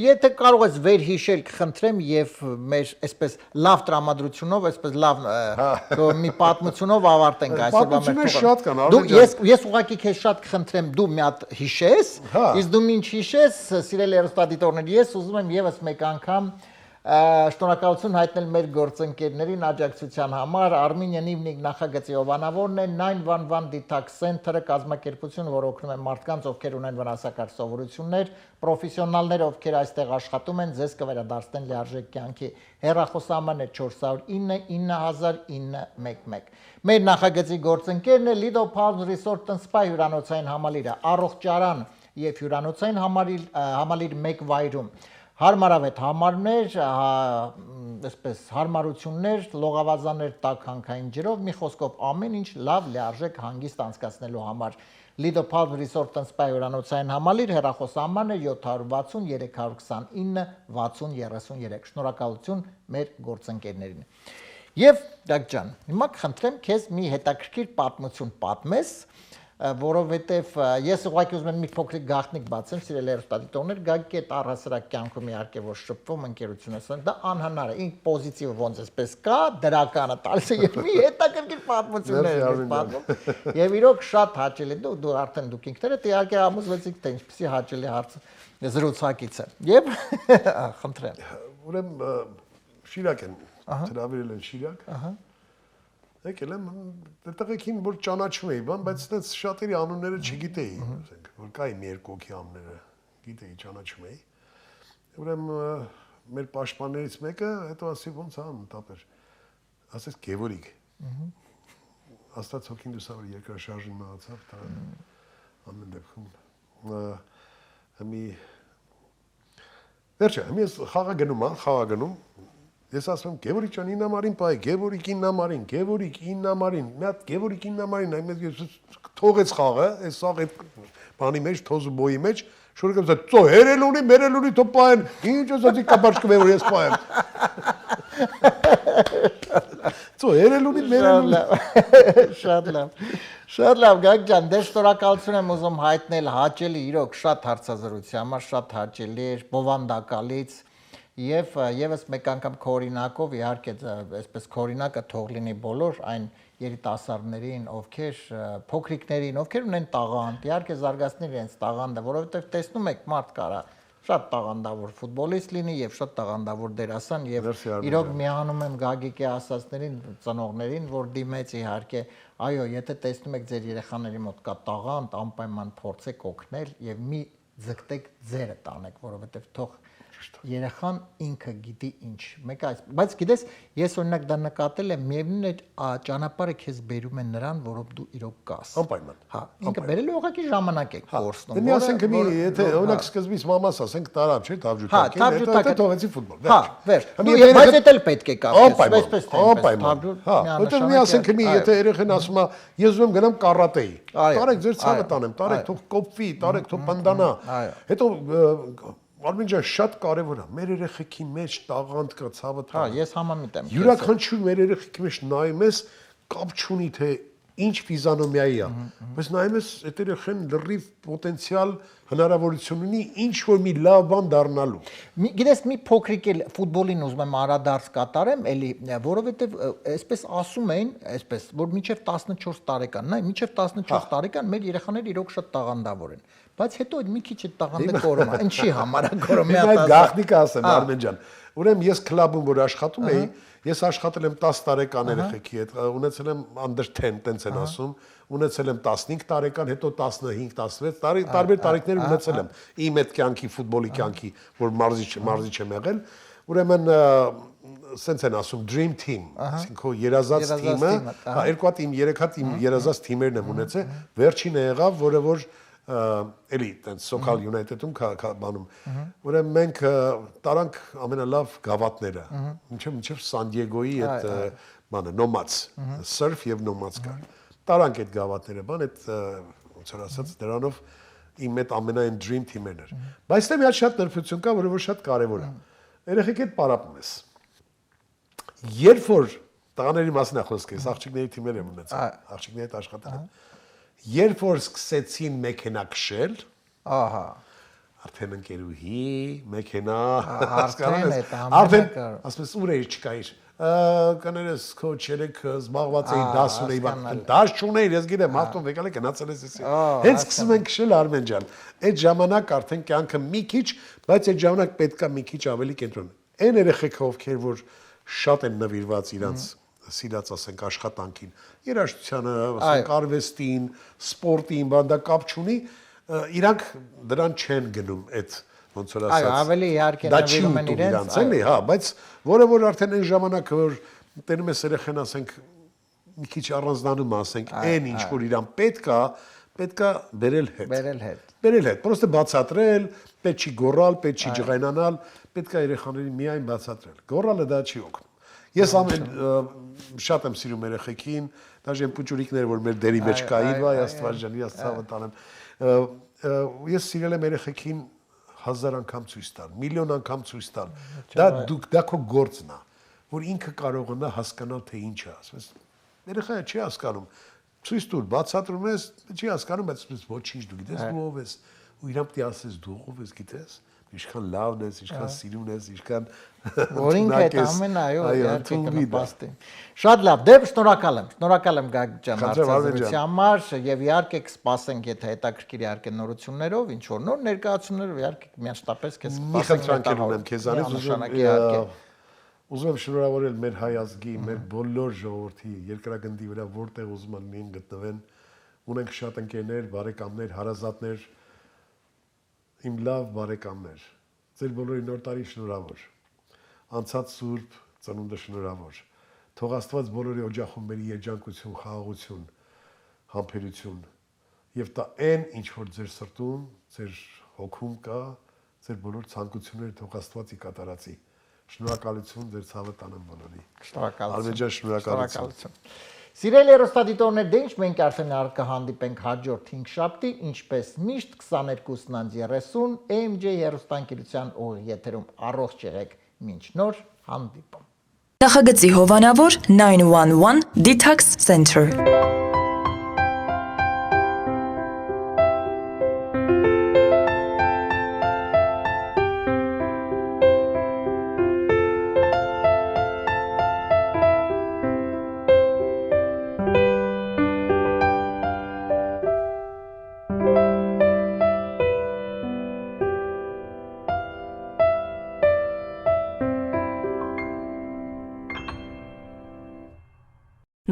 Եթե կարող ես վերհիշել, կխնդրեմ եւ մեր այսպես լավ տրամադրությունով, այսպես լավ մի պատմությունով ավարտենք այսօրվա մեր թողը։ Դու ես ուղղակի քեզ շատ կխնդրեմ դու մի հատ հիշես, իսկ դու ինչ հիշես, սիրելի հեռուստադիտողներ, ես ուզում եմ եւս մեկ անգամ շնորհակալություն հայտնել մեր գործընկերներին աջակցության համար Armenian Evening նախագծի ովանավորն է 911 Detox Center-ը կազմակերպություն, որ օգնում է մարդկանց, ովքեր ունեն վնասակար սովորություններ, պրոֆեսիոնալներ, ովքեր այստեղ աշխատում են, ձեզ կվերադարձնեն լիարժեք կյանքի։ Հեռախոսահամարն է 409 900911։ Մեր նախագծի գործընկերն է Lido Palms Resort and Spa հյուրանոցային համալիրը, առողջարան եւ հյուրանոցային համալիր մեկ վայրում։ Հարմարավետ համարներ, այսպես հարմարություններ, լողավազաններ տաք հանքային ջրով, մի խոսքով ամեն ինչ լավ լիարժեք հանգիստ անցկացնելու համար։ Lido Palms Resort and Spa հյուրանոցային համալիր, հեռախոսահամարն է 760 329 6033։ Շնորհակալություն մեր գործընկերներին։ Եվ Գագ ջան, հիմա կխնդրեմ քեզ մի հետաքրքիր պատմություն պատմես, որովհետև ես ուղղակի ուզում եմ մի փոքրիկ գաղտնիք բացեմ, սիրելի հեռուստադիտողներ, Գագի այդ առհասարակ կյանքում իհարկե որ շփվում ընկերությունը, դա անհնար է, ինք պոզիտիվ ոնց էսպես կա, դրականը տալիս է եւ մի հետաքրքիր պատմություններ են պատմում։ Եվ իրոք շատ հաճելի դու արդեն դուք ինքներդ իհարկե համոզվեցիք, թե ինչպեսի հաճելի հարց զրուցակից է։ Եվ խնդրեմ։ Ուրեմն Շիրակ են, հրավիրել են Շիրակ։ Եկել եմ, դետեղեքին որ ճանաչում էի, բայց այդպես շատերի անունները չգիտեի, ասենք, որ կային մի երկու հոգի անունները, գիտեի, ճանաչում էի։ Ուրեմն մեր պաշտպաններից մեկը, հետո ասի ոնց է տապեր։ Ասես Գևորիկ։ Աստված հոգին դուսավոր երկրաշարժին մահացավ, դա ամեն դեպքում մի վերջը, ես խաղա գնում, ես ասում եմ Գևորիկ ջան իննամարին պայ, Գևորիկ իննամարին, Գևորիկ իննամարին, մի հատ Գևորիկ իննամարին, այմես թողեց խաղը, այս սաղ այդ բանի մեջ, թոզու բոյի մեջ, շուրիկը ասա, ծո հերելունի, մերելունի թո պայեն, ինչ ասացի կապաչկվե, որ ես պայեմ։ Ծո հերելունի, մերելունի։ Շատ լավ, Գագ ջան, դե շնորհակալություն եմ ուզում հայտնել հաճելի, իրոք շատ հարցազրույցի համար, շատ հաճելի էր, բովանդակալից Եվ եւս մեկ անգամ քորինակով իհարկե այսպես քորինակը թող լինի բոլոր այն երիտասարդներին, ովքեր փոքրիկներին, ովքեր ունեն տաղանդ, իհարկե զարգացնել իրենց տաղանդը, որովհետեւ տեսնում եք մարդ կարա շատ տաղանդավոր ֆուտբոլիստ լինի եւ շատ տաղանդավոր դերասան եւ իրոք միանում եմ Գագիկի ասածներին, ծնողներին, որ դիմեց իհարկե, այո, եթե տեսնում եք ձեր երեխաների մոտ կա տաղանդ, անպայման փորձեք օգնել եւ մի ձգտեք ձերը տանեք, որովհետեւ թող Երեխան ինքը գիտի ինչ։ Մեկ այս, բայց գիտես, ես օրինակ դա նկատել եմ, միևնույն է ճանապարհը քեզ բերում է նրան, որով դու իրոք կաս։ Անպայման։ Հա, ինքը բերել է ուղղակի ժամանակ է կորցնում։ Դե ասենք մի, եթե օրինակ սկզբից մամաս ասենք տարավ, չէ՞, թավջութակին, հետո թողեցի ֆուտբոլ։ Հա, վերջ։ Բայց դա էլ պետք է կապես, այսպես թե այնպես։ Հա, հետո մի ասենք մի, եթե երեխան ասում է, ես ուզում գնամ կարատեի։ Տարեք ձեր ցավը տանեմ, տարեք թող կոփվի, տարեք թող պնդանա։ Հետո Արմեն ջան, շատ կարևոր է։ Մեր երեխեքի մեջ տաղանդ կա, ցավը տա։ Հա, ես համամիտ եմ։ Յուրաքանչյուր մեր երեխեքի մեջ նայում ես, կապ չունի թե ինչ ֆիզիոնոմիայի է, բայց նայում ես այդ երեխան լրիվ պոտենցիալ հնարավորություն ունի ինչ որ մի լավ բան դառնալու։ Գիտես, մի փոքրիկ էլ ֆուտբոլին ուզում եմ անդրադարձ կատարեմ, էլի, որովհետև այսպես ասում էին, այսպես, որ մինչև 14 տարեկան, նայ, մինչև 14 տարեկան մեր երեխաները իրոք շատ տաղանդավոր են, բայց հետո այդ մի քիչ այդ տաղանդը կորում է, ինչի համար է կորում է այդ գաղտնիքը ասեմ Արմեն ջան։ Ուրեմն ես քլաբում որ աշխատում էի, ես աշխատել եմ 10 տարեկան երեխեքի հետ, ունեցել եմ under 10, տենց են ասում, ունեցել եմ 15 տարեկան, հետո 15, 16 տարբեր տարիքներ ունեցել եմ իմ այդ կյանքի ֆուտբոլի կյանքի, որ մարզիչ եմ եղել, ուրեմն սենց են ասում dream team, այսինքն քո երազած թիմը, հա երկու հատ իմ երեք հատ իմ երազած թիմերն եմ ունեցել, վերջինը եղավ, որը որ էլի տենց Սոքալ Յունայթեդում բանում, ուրեմն մենք տարանք ամենալավ գավաթները, մինչև Սան Դիեգոյի այդ բանը նոմաց, սուրֆ եւ նոմաց կար։ Տարանք այդ գավաթները, բան այդ ոնց որ ասած դրանով իմ այդ ամենայն dream team-ն էր։ Բայց դե մի հատ շատ նրբություն կա, որը որ շատ կարևոր է։ Երեխեք հետ պարապում ես։ Երբ որ տղաների մասին է խոսքը, աղջիկների թիմեր եմ ունեցել, աղջիկների հետ աշխատել եմ։ Երբ որ սկսեցին մեքենա քշել, ահա, արդեն ընկերուհի, մեքենա, արդեն ասես ուր էի չկայր։ Կներես քո չերեք զբաղված էի դաս ունեի, դաս չունեի, ես գիտեմ, մարդուն եկալ է գնացել ես էսի։ Հենց սկսում են քշել Արմեն ջան։ Այդ ժամանակ արդեն կյանքը մի քիչ, բայց այդ ժամանակ պետքա մի քիչ ավելի կենտրոն։ Այն երեխեքը ովքեր որ շատ են նվիրված իրանց սիրած ասենք աշխատանքին, երաժշտությանը, ասենք արվեստին, սպորտին, բան դա կապ չունի, իրանք դրան չեն գնում այդ ոնց որ ասած։ Այո, ավելի իհարկե նվիրում են իրենց, էլի, հա, բայց որը որ արդեն այն ժամանակը որ տենում ես երեխան ասենք մի քիչ առանձնանում ասենք, այն ինչ որ իրան պետքա բերել հետ։ Բերել հետ, պրոստը բացատրել, պետք չի գոռալ, պետք չի ջղայնանալ, պետքա երեխաներին միայն բացատրել։ Գոռալը դա չի օգնում։ Ես շատ եմ սիրում երեխեքին, դաժե փուճուրիկները որ մեր դերի մեջ կային, վայ Աստված ջան, ես ցավը տանեմ։ Ես սիրել եմ երեխեքին 1000 անգամ ցույց տալ, միլիոն անգամ ցույց տալ։ Դա քո գործն է, որ ինքը կարողանա հասկանալ թե ինչ է, ասես։ Երեխան չի հասկանում։ Ցույց տուր, բացատրում ես, չի հասկանում, բայց ոչինչ դու գիտես դու ով ես, ու իրան պետք է ասես դու ով ես, գիտես։ Ինչքան լավն ես, ինչքան սիրուն ես, ինչքան որ ինքը այդ ամեն այո, իհարկե կնպաստի։ Շատ լավ, դե շնորհակալ եմ Գագիկ ջան հարցազրույցի համար եւ իհարկե կսպասենք եթե հետաքրքիր իհարկե նորություններով, ինչ որ նոր ներկայացումներով իհարկե միաժամանակ քեզ կսպասենք Ուզում եմ շնորհավորել մեր հայ ազգի, մեր բոլոր ժողովրդի երկրագնդի վրա որտեղ ուզում են գտնվեն, ունենք շատ ընկերներ, բարեկամներ, հարազատներ Իմ լավ բարեկամներ, ձեր բոլորի նոր տարի շնորհավոր, անցած սուրբ ծնունդը շնորհավոր, թող Աստված բոլորի օջախումների երջանկություն, խաղաղություն, համբերություն եւ տա այն, ինչ որ ձեր սրտում, ձեր հոգում կա, ձեր բոլոր ցանկությունները թող Աստվածի կատարածի։ Շնորհակալություն ձեր ցավը տանեմ բոլորի։ Շնորհակալություն։ Արմեն ջան, շնորհակալություն։ Սիրելի հեռուստադիտողներ, դե ինչ մենք արդեն կհանդիպենք հաջորդ 5 շաբթի, ինչպես միշտ 22:30 AMJ հեռուստաընկերության ուղիղ եթերում առողջ եղեք, մինչ նոր հանդիպում։ Նախագծի հովանավոր 911 Detox Center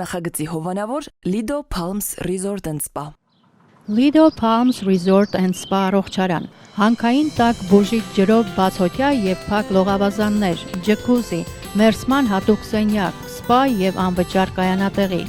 Նախագծի հովանավոր Lido Palms Resort and Spa Lido Palms Resort and Spa առողջարան, հանքային տաք բուժիչ ջրով բացօթյա եւ փակ լողավազաններ, ջկուզի, մերսման հատուկ սենյակ, սպա եւ անվճար կայանատեղի։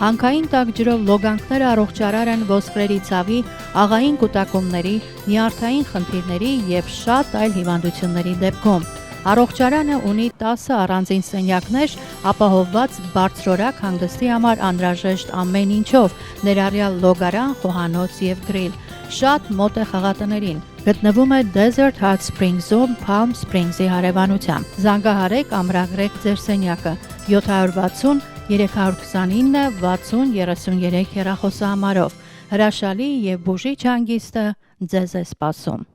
Հանքային տաք ջրով լոգանքները առողջարար են ոսկրերի ցավի, աղային կուտակումների, նյարդային խնդիրների եւ շատ այլ հիվանդությունների դեպքում։ Առողջարանը ունի 10 առանձին սենյակներ, ապահովված բարձրորակ հանգստի համար անհրաժեշտ ամեն ինչով, ներառյալ լոգարան, խոհանոց եւ գրիլ։ Շատ մոտ է խաղատներին։ Գտնվում է Desert Hot Springs-ում Palm Springs-ի հարևանությամբ։ Զանգահարեք ամրագրեք ձեր սենյակը 760 329 60 33 հեռախոսահամարով։ Հրաշալի եւ բուժիչ հանգիստը ձեզ է սպասում։